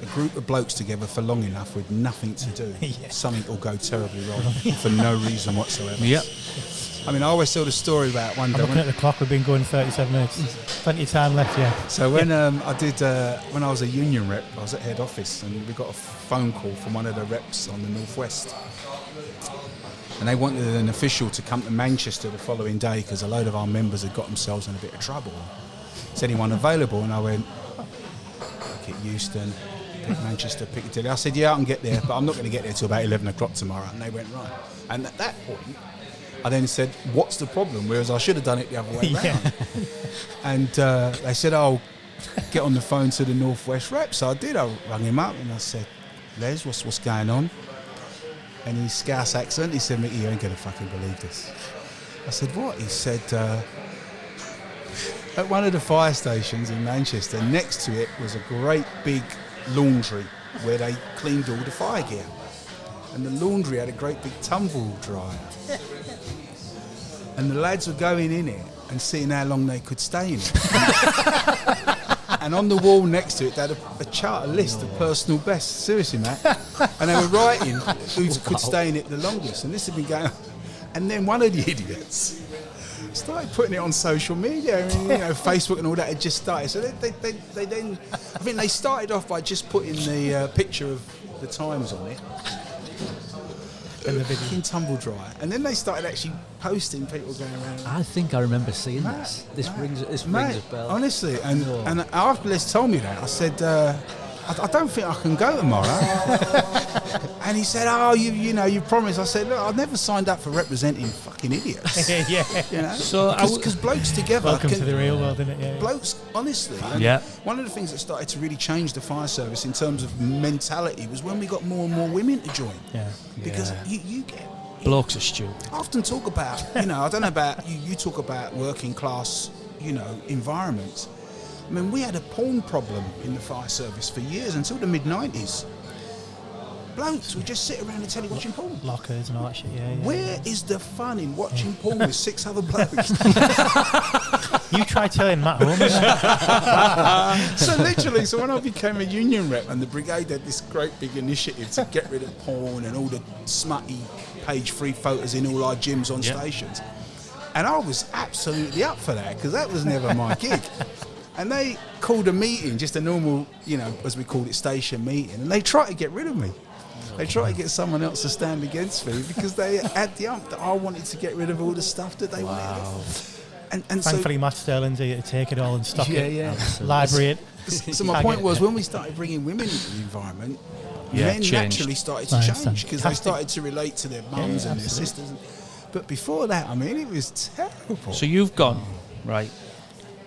a group of blokes together for long enough with nothing to do, something will go terribly wrong for no reason whatsoever. Yep. I mean, I always tell the story about one day. I'm looking at the clock. We've been going 37 minutes. Plenty of time left, So when when I was a union rep, I was at head office, and we got a phone call from one of the reps on the northwest, and they wanted an official to come to Manchester the following day because a load of our members had got themselves in a bit of trouble. Is anyone available? And I went, pick Euston, pick Manchester, Piccadilly. I said, yeah, I can get there, but I'm not going to get there till about 11 o'clock tomorrow. And they went, right. And at that point, I then said, what's the problem? Whereas I should have done it the other way around. And they said, oh, get on the phone to the Northwest rep. So I did. I rang him up and I said, Les, what's going on? And his Scouse accent, he said, Micky, you ain't going to fucking believe this. I said, what? He said, at one of the fire stations in Manchester, next to it was a great big laundry where they cleaned all the fire gear. And the laundry had a great big tumble dryer. And the lads were going in it and seeing how long they could stay in it. And on the wall next to it, they had a chart, a list of personal bests. Seriously, Matt. And they were writing who could stay in it the longest. And this had been going on. And then one of the idiots started putting it on social media. I mean, you know, Facebook and all that had just started. So they then, I think they started off by just putting the picture of the times on it. And the fucking tumble dryer, and then they started actually posting people going around. I think I remember seeing this. This rings a bell. Honestly, and after Les told me that, I said, I don't think I can go tomorrow. And he said, oh, you promised. I said, look, I've never signed up for representing fucking idiots. Yeah. You know, So because blokes together. Welcome to the real world, isn't it? Yeah. Blokes, honestly. One of the things that started to really change the fire service in terms of mentality was when we got more and more women to join. Yeah. Because you get. Blokes are stupid. I often talk about, I don't know about you talk about working class, environments. I mean, we had a porn problem in the fire service for years until the mid-90s. Blokes would just sit around the telly watching porn. Lockers and all that shit, yeah. Where is the fun in watching porn with 6 other blokes? You try telling Matt Holmes. So when I became a union rep and the brigade had this great big initiative to get rid of porn and all the smutty page 3 photos in all our gyms on stations, And I was absolutely up for that because that was never my gig. And they called a meeting, just a normal, as we called it, station meeting, and they tried to get rid of me. They tried to get someone else to stand against me because they had the ump that I wanted to get rid of all the stuff that they wanted. And Thankfully, so, Matt Sterling's here to take it all and stock it, yeah. library it. So my point was, when we started bringing women into the environment, men naturally started to change because they started to relate to their mums and their sisters. But before that, I mean, it was terrible. So you've gone, right,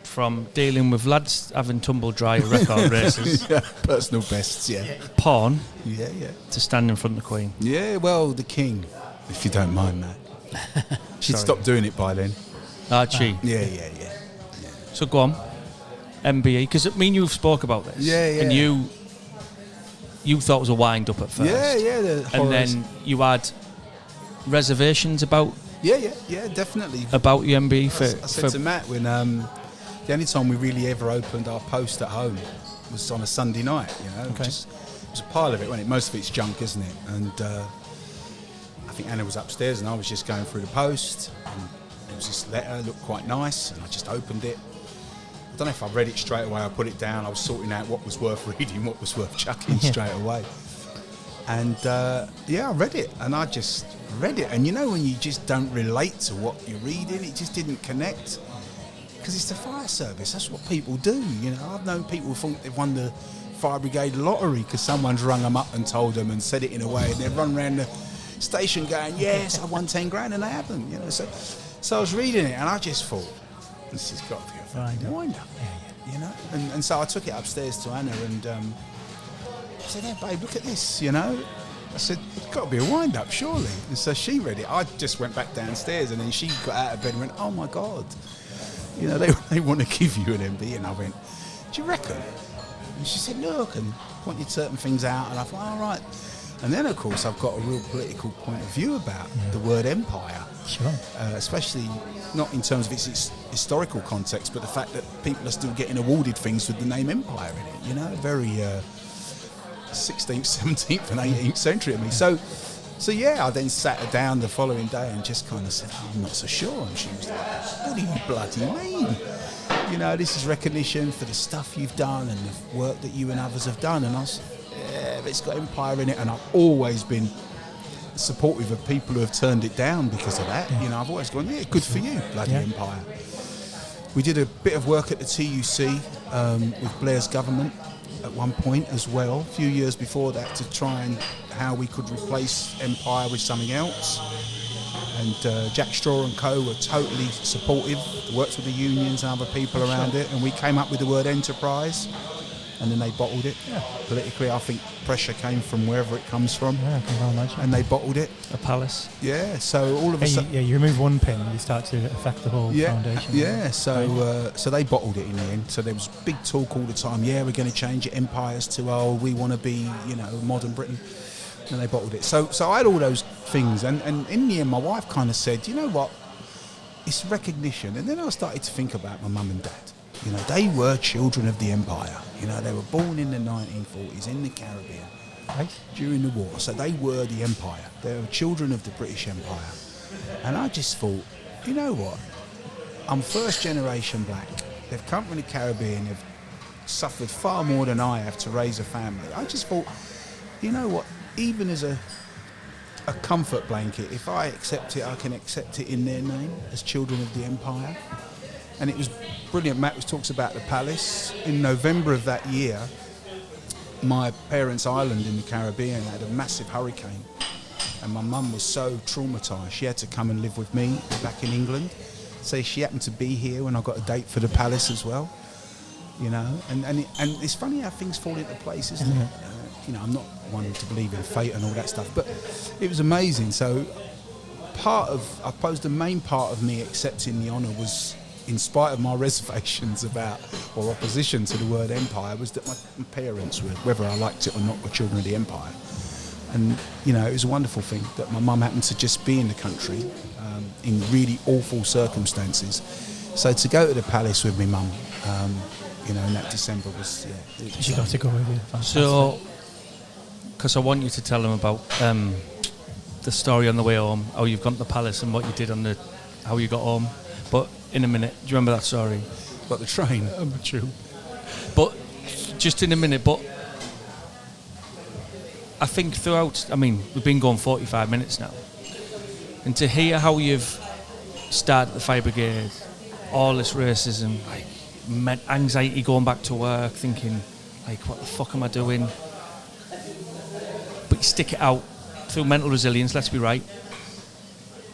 from dealing with lads having tumble dry record races, personal bests, porn, yeah, to stand in front of the Queen. Yeah, well, the King, if you don't mind that. She'd stopped doing it by then. Archie. Yeah. So go on, MBE, because me and you spoke about this. Yeah. And you thought it was a wind up at first. Yeah. And then you had reservations about. Yeah, definitely. About your MBE. I said to Matt when the only time we really ever opened our post at home was on a Sunday night. Okay. It was a pile of it, wasn't it? Most of it's junk, isn't it? And I think Anna was upstairs, and I was just going through the post. And it was this letter, looked quite nice, and I just opened it. I don't know if I read it straight away. I put it down. I was sorting out what was worth reading, what was worth chucking straight away. And I read it, and I just read it. And when you just don't relate to what you're reading, it just didn't connect. Because it's the fire service. That's what people do. I've known people think they've won the fire brigade lottery because someone's rung them up and told them and said it in a way, and they run around the station going, "Yes, I won 10 grand," and they haven't. So I was reading it, and I just thought, this has got to be a fucking wind up. And so I took it upstairs to Anna, and I said, "Hey, babe, look at this." I said, "It's got to be a wind up, surely." And so she read it. I just went back downstairs, and then she got out of bed and went, "Oh my God. They want to give you an MBE." And I went, "Do you reckon?" And she said, "Look," and pointed certain things out, and I thought, all right. And then, of course, I've got a real political point of view about the word empire. Sure. Especially not in terms of its historical context, but the fact that people are still getting awarded things with the name empire in it, very 16th, 17th and 18th century of me. So I then sat her down the following day and just kind of said, "I'm not so sure." And she was like, "What do you bloody mean? This is recognition for the stuff you've done and the work that you and others have done." And I said, "Yeah, but it's got empire in it." And I've always been supportive of people who have turned it down because of that. I've always gone, "Yeah, good for you, bloody empire." We did a bit of work at the TUC with Blair's government at one point as well, a few years before that, to try and how we could replace empire with something else. And Jack Straw and co were totally supportive, worked with the unions and other people around it, and we came up with the word enterprise, and then they bottled it. Politically, I think pressure came from wherever it comes from, I can well imagine. and they bottled it. A palace. So all of a sudden... you remove one pin, you start to affect the whole foundation. So they bottled it in the end. So there was big talk all the time, we're going to change it, empires to, we want to be, modern Britain. And they bottled it. So I had all those things, and in the end my wife kind of said, "You know what, it's recognition." And then I started to think about my mum and dad. They were children of the empire. They were born in the 1940s in the Caribbean during the war. So they were the empire. They were children of the British Empire. And I just thought, you know what, I'm first generation black. They've come from the Caribbean. They've suffered far more than I have to raise a family. I just thought, you know what, even as a comfort blanket, if I accept it, I can accept it in their name as children of the empire. And it was brilliant. Matt talks about the palace. In November of that year, my parents' island in the Caribbean had a massive hurricane, and my mum was so traumatised she had to come and live with me back in England. So she happened to be here when I got a date for the palace as well. And it's funny how things fall into place, isn't it? I'm not one to believe in fate and all that stuff, but it was amazing. So I suppose the main part of me accepting the honour was, in spite of my reservations about, or opposition to the word empire, was that my parents were, whether I liked it or not, were children of the empire. And, it was a wonderful thing that my mum happened to just be in the country in really awful circumstances. So to go to the palace with my mum, in that December was, She got to go with you. Fantastic. So, because I want you to tell them about the story on the way home, how you've gone to the palace and what you did on the how you got home. But in a minute, do you remember that story? Got the train. True. But just in a minute, but I think throughout, I mean, we've been going 45 minutes now. And to hear how you've started the fire brigade, all this racism, like anxiety going back to work, thinking, like, what the fuck am I doing? But you stick it out through mental resilience, let's be right.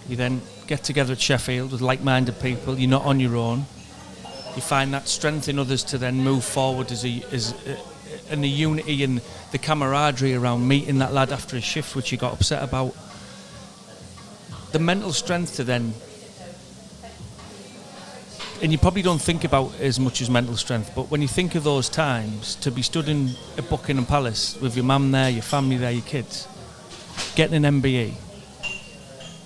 You then get together at Sheffield with like-minded people, you're not on your own. You find that strength in others to then move forward and the unity and the camaraderie around meeting that lad after a shift which you got upset about. The mental strength to then, and you probably don't think about it as much as mental strength, but when you think of those times, to be stood in a Buckingham Palace with your mum there, your family there, your kids, getting an MBE,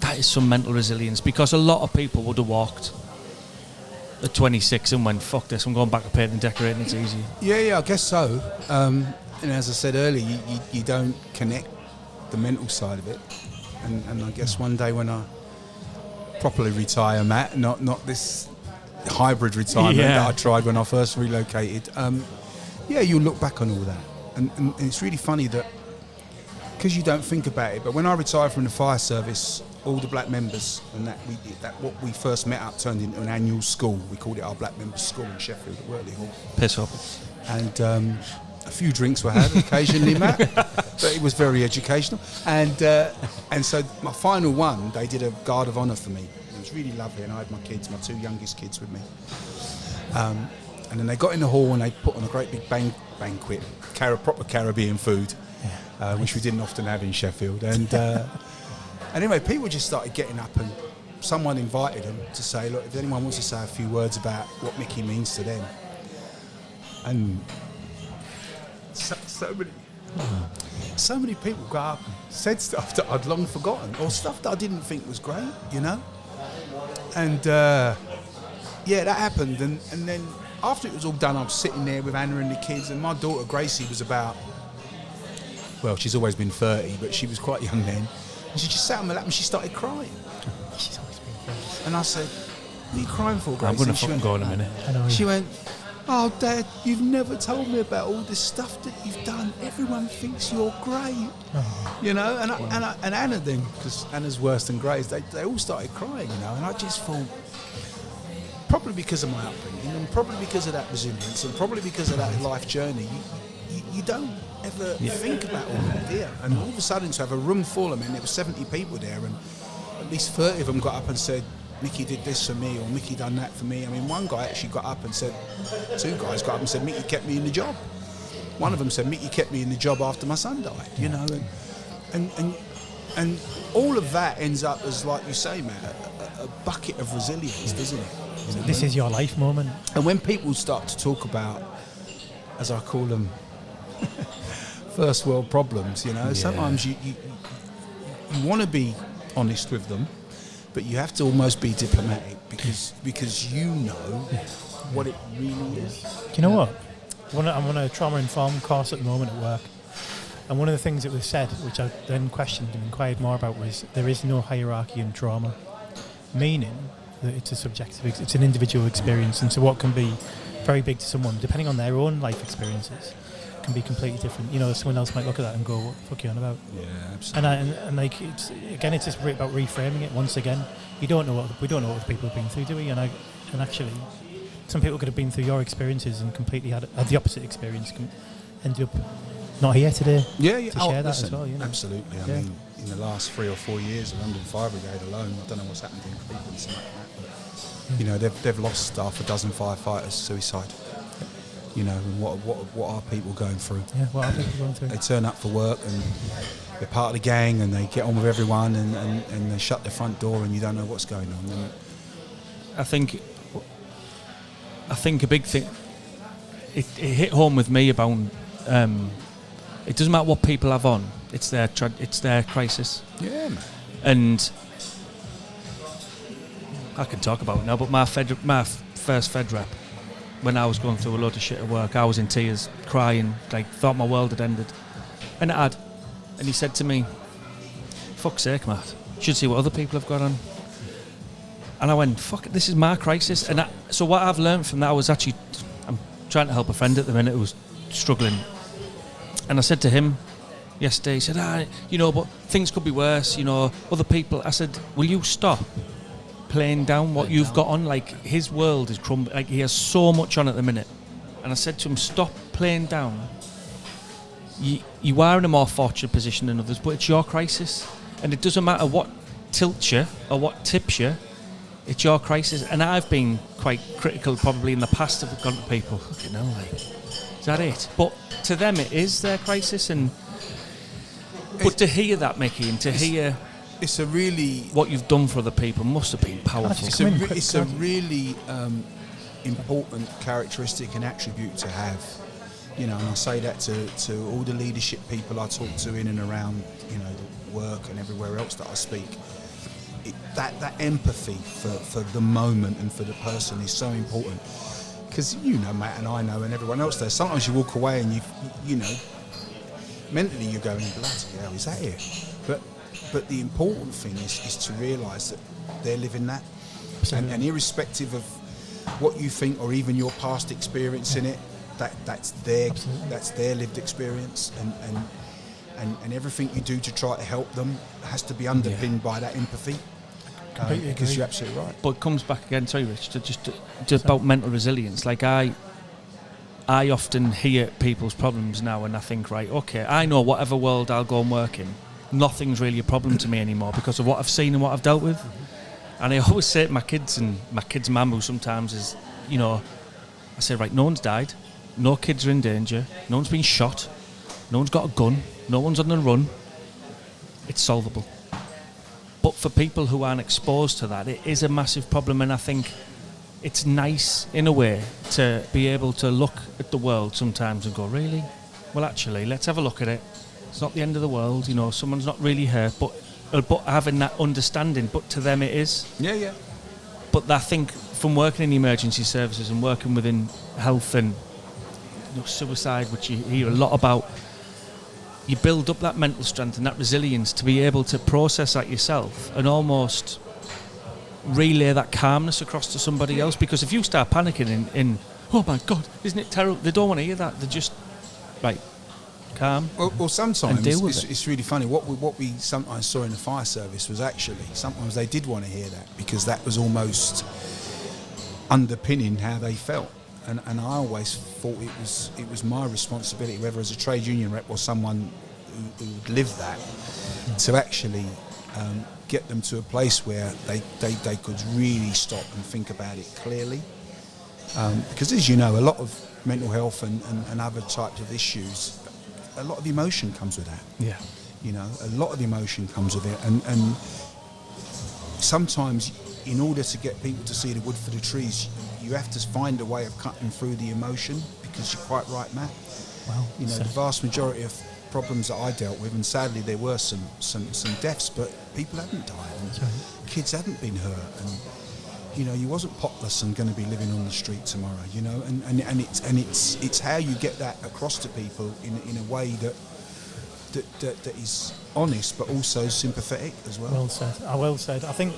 that is some mental resilience, because a lot of people would have walked at 26 and went, fuck this, I'm going back to painting and decorating, it's easy. Yeah, I guess so. And as I said earlier, you don't connect the mental side of it. And I guess one day when I properly retire, Matt, not this hybrid retirement that I tried when I first relocated, you look back on all that. And it's really funny that, because you don't think about it, but when I retired from the fire service, all the black members, and that what we first met up turned into an annual school. We called it our Black Members School in Sheffield at Wortley Hall. Piss up. And a few drinks were had occasionally, Matt, but it was very educational. And so my final one, they did a guard of honour for me. It was really lovely, and I had my two youngest kids with me. And then they got in the hall and they put on a great big banquet, proper Caribbean food, which we didn't often have in Sheffield. And anyway, people just started getting up, and someone invited them to say, look, if anyone wants to say a few words about what Micky means to them. And so many people got up and said stuff that I'd long forgotten, or stuff that I didn't think was great, you know? And that happened. And then after it was all done, I was sitting there with Anna and the kids, and my daughter Gracie was about, well, she's always been 30, but she was quite young then. And she just sat on my lap and she started crying. She's always been friends. And I said, what are you crying for, Gracie? I'm going to fucking go in a minute. She went, oh, Dad, you've never told me about all this stuff that you've done. Everyone thinks you're great. Oh. You know, and Anna then, because Anna's worse than Grace, they all started crying, you know, and I just thought, probably because of my upbringing, and probably because of that resilience, and probably because of that life journey, you don't ever think about all that, do you? And all of a sudden to have a room full, I mean, there were 70 people there, and at least 30 of them got up and said, Micky did this for me, or Micky done that for me. I mean, one guy actually got up and said, two guys got up and said, Micky kept me in the job. One of them said, Micky kept me in the job after my son died, you know, and all of that ends up as, like you say, man, a bucket of resilience, doesn't it? You know, this is your life moment. And when people start to talk about, as I call them, first world problems, you know, sometimes you want to be honest with them, but you have to almost be diplomatic because you know what it really is. Do you know what? I'm on a trauma-informed course at the moment at work, and one of the things that was said, which I then questioned and inquired more about, was there is no hierarchy in trauma, meaning that it's a subjective, it's an individual experience, and so what can be very big to someone, depending on their own life experiences, can be completely different. You know, someone else might look at that and go, what the fuck are you on about? Yeah, absolutely. And like, it's just about reframing it once again. We don't know what other people have been through, do we? And actually, some people could have been through your experiences and completely had the opposite experience, ended up not here today to share that as well. You know? Absolutely. I mean, in the last 3 or 4 years, the London Fire Brigade alone, I don't know what's happened in Cleveland, something like that, but, you know, they've lost half a dozen firefighters suicide. You know, and what are people going through? Yeah, what are people going through? They turn up for work and they're part of the gang and they get on with everyone and they shut the front door and you don't know what's going on. And I think a big thing, it hit home with me about it doesn't matter what people have on, it's their crisis. Yeah, man. And I can talk about it now, but my first Fed rep, when I was going through a load of shit at work, I was in tears, crying, like thought my world had ended. And it had. And he said to me, fuck's sake, Matt, you should see what other people have got on. And I went, fuck it, this is my crisis. And so what I've learned from that, I'm trying to help a friend at the minute who was struggling. And I said to him yesterday, he said, but things could be worse, other people. I said, will you stop playing down what you've got on? Like, his world is crumbling. Like, he has so much on at the minute. And I said to him, stop playing down. You are in a more fortunate position than others, but it's your crisis. And it doesn't matter what tilts you or what tips you, it's your crisis. And I've been quite critical probably in the past of gone to people, fucking hell, like, is that it? But to them it is their crisis. But to hear that, Mickey, and to hear it's a really what you've done for other people must have been powerful. It's a really important characteristic and attribute to have. And I say that to all the leadership people I talk to in and around, the work and everywhere else that I speak. That empathy for the moment and for the person is so important. Because Matt and I know, and everyone else does. Sometimes you walk away and you mentally you're going, bloody hell, is that it? But the important thing is to realise that they're living that, and irrespective of what you think or even your past experience in it, that's their lived experience, and everything you do to try to help them has to be underpinned by that empathy. Because you're absolutely right. But it comes back again, sorry Rich, to about mental resilience. Like I often hear people's problems now and I think, right, okay, I know whatever world I'll go and work in, nothing's really a problem to me anymore because of what I've seen and what I've dealt with. And I always say to my kids, and my kids' mum, who sometimes is, I say, right, no one's died, no kids are in danger, no one's been shot, no one's got a gun, no one's on the run, it's solvable. But for people who aren't exposed to that, it is a massive problem, and I think it's nice, in a way, to be able to look at the world sometimes and go, really? Well, actually, let's have a look at it. It's not the end of the world, someone's not really hurt, but having that understanding, but to them it is. Yeah. But I think from working in the emergency services and working within health and suicide, which you hear a lot about, you build up that mental strength and that resilience to be able to process that yourself and relay that calmness across to somebody else. Because if you start panicking in oh my God, isn't it terrible? They don't want to hear that. They're just, right, calm. Well, sometimes and deal with it's really funny. What we sometimes saw in the fire service was actually sometimes they did want to hear that because that was almost underpinning how they felt. And I always thought it was my responsibility, whether as a trade union rep or someone who lived that, to actually get them to a place where they could really stop and think about it clearly. Because as you know, a lot of mental health and other types of issues, a lot of emotion comes with that. Yeah. A lot of emotion comes with it. And sometimes in order to get people to see the wood for the trees, you have to find a way of cutting through the emotion, because you're quite right, Matt. Wow. The vast majority of problems that I dealt with, and sadly there were some deaths, but people hadn't died, and kids hadn't been hurt, and you wasn't potless and going to be living on the street tomorrow, and it's how you get that across to people in a way that is honest but also sympathetic as well. Well said. I think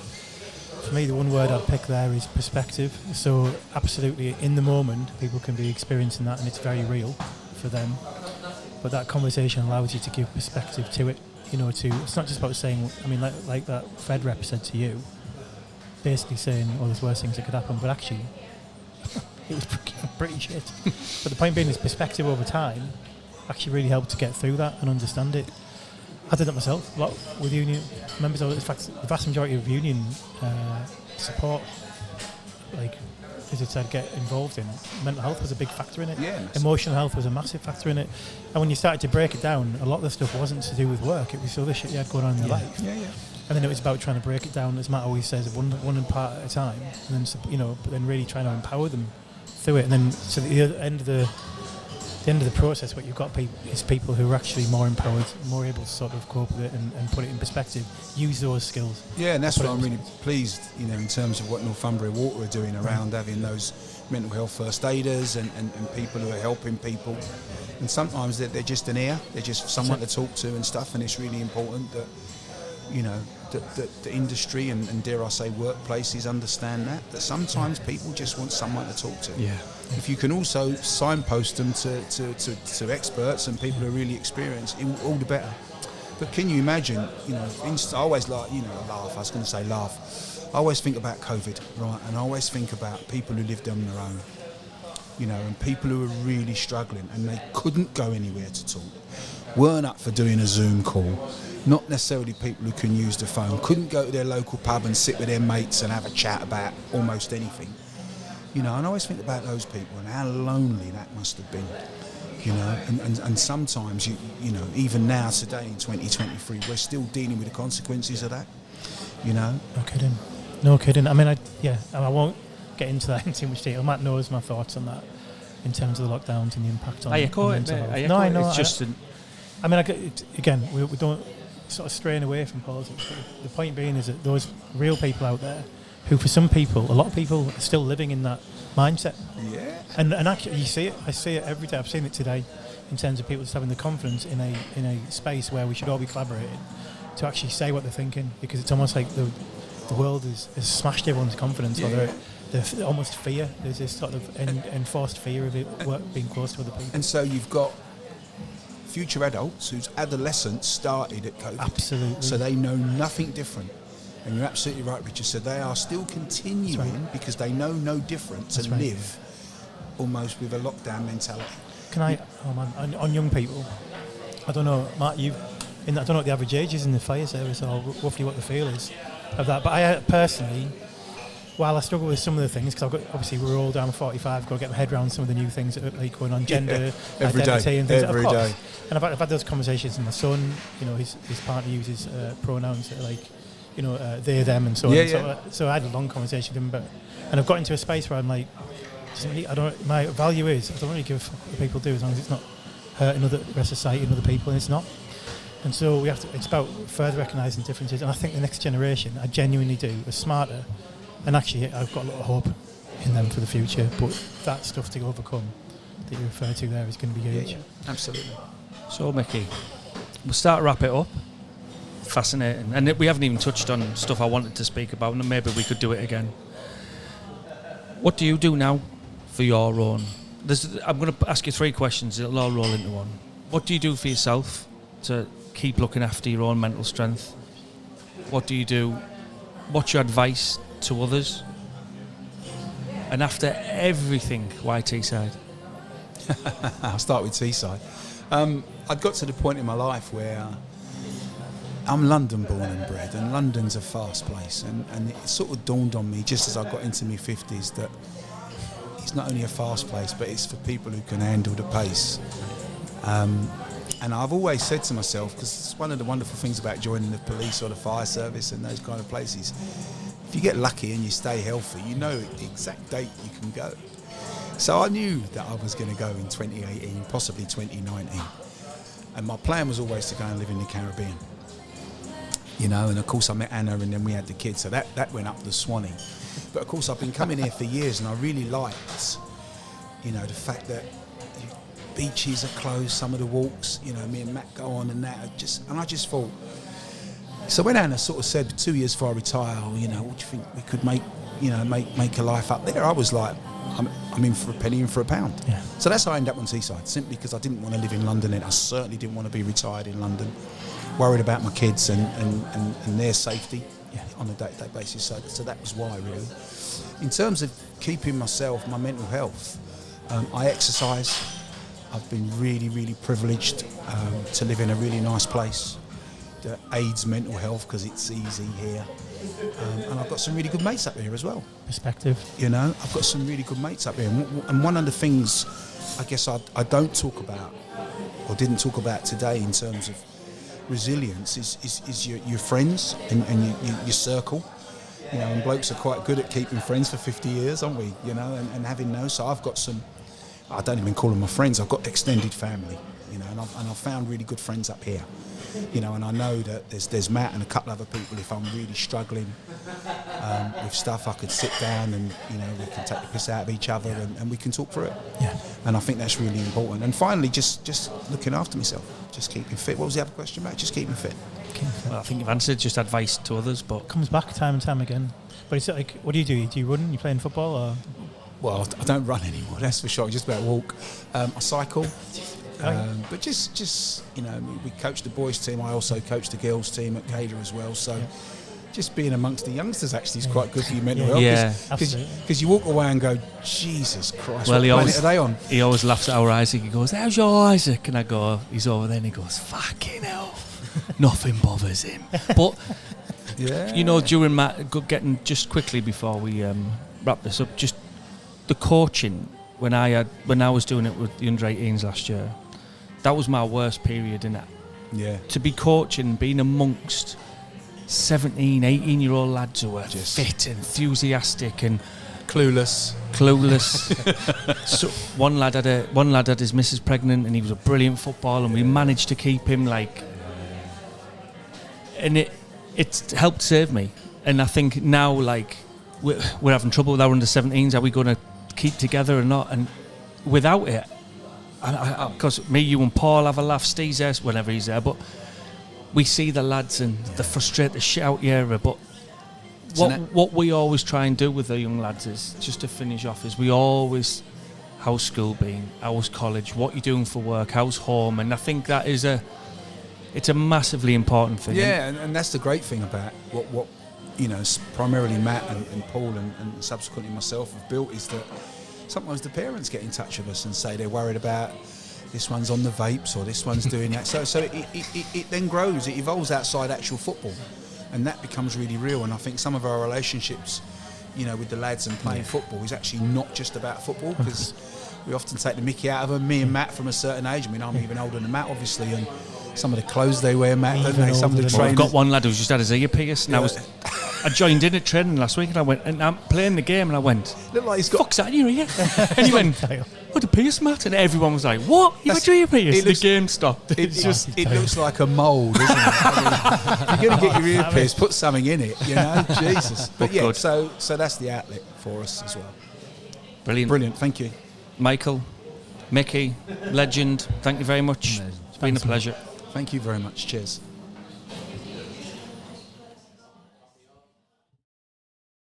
for me, the one word I'd pick there is perspective. So absolutely, in the moment, people can be experiencing that and it's very real for them. But that conversation allows you to give perspective to it. It's not just about saying, like that Fed rep said to you, basically saying, there's worse things that could happen, but actually, it was pretty shit. But the point being is perspective over time actually really helped to get through that and understand it. I did that myself a lot with union members. In fact, the vast majority of union support, as I said, get involved in. Mental health was a big factor in it. Yeah, emotional health was a massive factor in it. And when you started to break it down, a lot of the stuff wasn't to do with work. It was other shit you had going on in your life. Yeah. And then it was about trying to break it down, as Matt always says, one part at a time. And then, but then really trying to empower them through it. And then, so at the end of the process, what you've got is people who are actually more empowered, more able to sort of cope with it and put it in perspective, use those skills. Yeah, and that's what I'm really pleased, in terms of what Northumbria Water are doing around having those mental health first aiders and people who are helping people. And sometimes they're just an ear, they're just someone to talk to and stuff, and it's really important that, you know, the industry and dare I say workplaces understand that sometimes people just want someone to talk to. Yeah. If you can also signpost them to experts and people who are really experienced, all the better. But can you imagine, you know, I always laugh, I always think about COVID, right? And I always think about people who lived on their own, you know, and people who were really struggling and they couldn't go anywhere to talk, weren't up for doing a Zoom call, not necessarily people who can use the phone, couldn't go to their local pub and sit with their mates and have a chat about almost anything. You know, and I always think about those people and how lonely that must have been. You know, and sometimes, you know, even now, today in 2023, we're still dealing with the consequences of that, you know. No kidding. I mean, I won't get into that in too much detail. Matt knows my thoughts on that in terms of the lockdowns and the impact on mental health. No, I know. It's just... I mean, again, we don't sort of straying away from politics. But the point being is that those real people out there who, for some people, a lot of people are still living in that mindset. Yeah. And actually, you see it. I see it every day. I've seen it today, in terms of people just having the confidence in a space where we should all be collaborating to actually say what they're thinking, because it's almost like the world has smashed everyone's confidence, or they're almost fear. There's this sort of enforced fear of it being close to other people. And so you've got future adults whose adolescence started at COVID. Absolutely. So they know nothing different. And you're absolutely right, Richard. So they are still continuing because they know no different to live almost with a lockdown mentality. Can I, on young people, I don't know, Matt, I don't know what the average age is in the fire service or roughly what the feel is of that. But I personally, while I struggle with some of the things, because obviously we're all down 45, got to get my head around some of the new things that are like going on, gender, identity and things. Every day. And I've had those conversations with my son. You know, his partner uses pronouns that are like, you know, they, them, and so on. So I had a long conversation with him, and I've got into a space where I'm like, my value is, I don't really give a fuck what people do as long as it's not hurting the rest of society and other people, and it's not. And so it's about further recognising differences, and I think the next generation, I genuinely do, are smarter, and actually I've got a lot of hope in them for the future, but that stuff to overcome that you refer to there is going to be huge. Yeah, absolutely. So, Micky, we'll start to wrap it up. Fascinating. And we haven't even touched on stuff I wanted to speak about, and maybe we could do it again. What do you do now for your own? I'm going to ask you 3 questions. It'll all roll into one. What do you do for yourself to keep looking after your own mental strength? What do you do? What's your advice to others? And after everything, why Teesside? I'll start with Teesside. I'd got to the point in my life where I'm London born and bred, and London's a fast place, and it sort of dawned on me just as I got into my 50s that it's not only a fast place, but it's for people who can handle the pace. And I've always said to myself, because it's one of the wonderful things about joining the police or the fire service and those kind of places, if you get lucky and you stay healthy, you know the exact date you can go. So I knew that I was going to go in 2018, possibly 2019. And my plan was always to go and live in the Caribbean. You know, and of course I met Anna, and then we had the kids, so that went up the Swanee. But of course I've been coming here for years, and I really liked, you know, the fact that beaches are closed, some of the walks, you know, me and Matt go on and that, and I just thought. So when Anna sort of said 2 years before I retire, you know, what do you think we could make a life up there? I was like, I'm in for a penny, in for a pound. Yeah. So that's how I ended up on Teesside, simply because I didn't want to live in London, and I certainly didn't want to be retired in London. Worried about my kids and their safety on a day-to-day basis. So that was why, really. In terms of keeping my mental health, I exercise. I've been really, really privileged to live in a really nice place that aids mental health because it's easy here. And I've got some really good mates up here as well. Perspective. You know, I've got some really good mates up here. And one of the things I guess I don't talk about, or didn't talk about today in terms of resilience is your friends and your circle, you know, and blokes are quite good at keeping friends for 50 years, aren't we, you know, and having those. So I've got some, I don't even call them my friends, I've got extended family, you know, and I've found really good friends up here. and I know that there's Matt and a couple other people. If I'm really struggling with stuff, I could sit down and we can take the piss out of each other and we can talk through it. Yeah. And I think that's really important. And finally, just looking after myself, just keeping fit. What was the other question, Matt? Just keeping fit. Well, I think you've answered just advice to others, but Comes back time and time again. But it's like, what do you do? Do you run? You playing football or? Well, I don't run anymore, that's for sure. I just about walk. I cycle. But just we coach the boys team. I also coach the girls team at Cater as well. So just being amongst the youngsters actually is quite good for your mental health. Yeah, because you walk away and go, Jesus Christ, well, what planet are they on? He always laughs at our Isaac. He goes, "How's your Isaac?" And I go, "He's over there." And he goes, "Fucking hell, nothing bothers him." But during getting just quickly before we wrap this up, just the coaching when I was doing it with the under-18s last year, that was my worst period in it. Yeah. To be coaching, being amongst 17, 18-year-old lads who were Just fit, enthusiastic, and clueless. So one lad had his missus pregnant, and he was a brilliant footballer, and we managed to keep him and it helped save me. And I think now we're having trouble with our under-17s. Are we going to keep together or not? And without it, because me, you and Paul have a laugh, Steve's there whenever he's there, but we see the lads and they frustrate the shit out here. But what we always try and do with the young lads is, just to finish off, is we always, how's school been, how's college, what you doing for work, how's home? And I think that is it's a massively important thing. Yeah, and that's the great thing about what primarily Matt and Paul and subsequently myself have built, is that sometimes the parents get in touch with us and say they're worried about this one's on the vapes or this one's doing that. So it then grows, it evolves outside actual football, and that becomes really real. And I think some of our relationships, with the lads and playing football is actually not just about football, because we often take the mickey out of them. Me and Matt from a certain age. I mean, I'm even older than Matt, obviously, and some of the clothes they wear, Matt, don't they? Some of the trainers. I've got one lad who's just had his ear pierced, and I joined in at training last week, and I'm playing the game, and I went, look like he's got, "Fuck's that in your ear?" And he went, "What a pierce, Matt?" And everyone was like, "What? You had your ear pierced?" The game stopped. It looks like a mould, doesn't it? I mean, if you're going to get your ear pierced, put something in it, Jesus. But yeah, so that's the outlet for us as well. Brilliant. Thank you, Michael, Micky, legend. Thank you very much. Amazing. It's been a pleasure. Thank you very much. Cheers.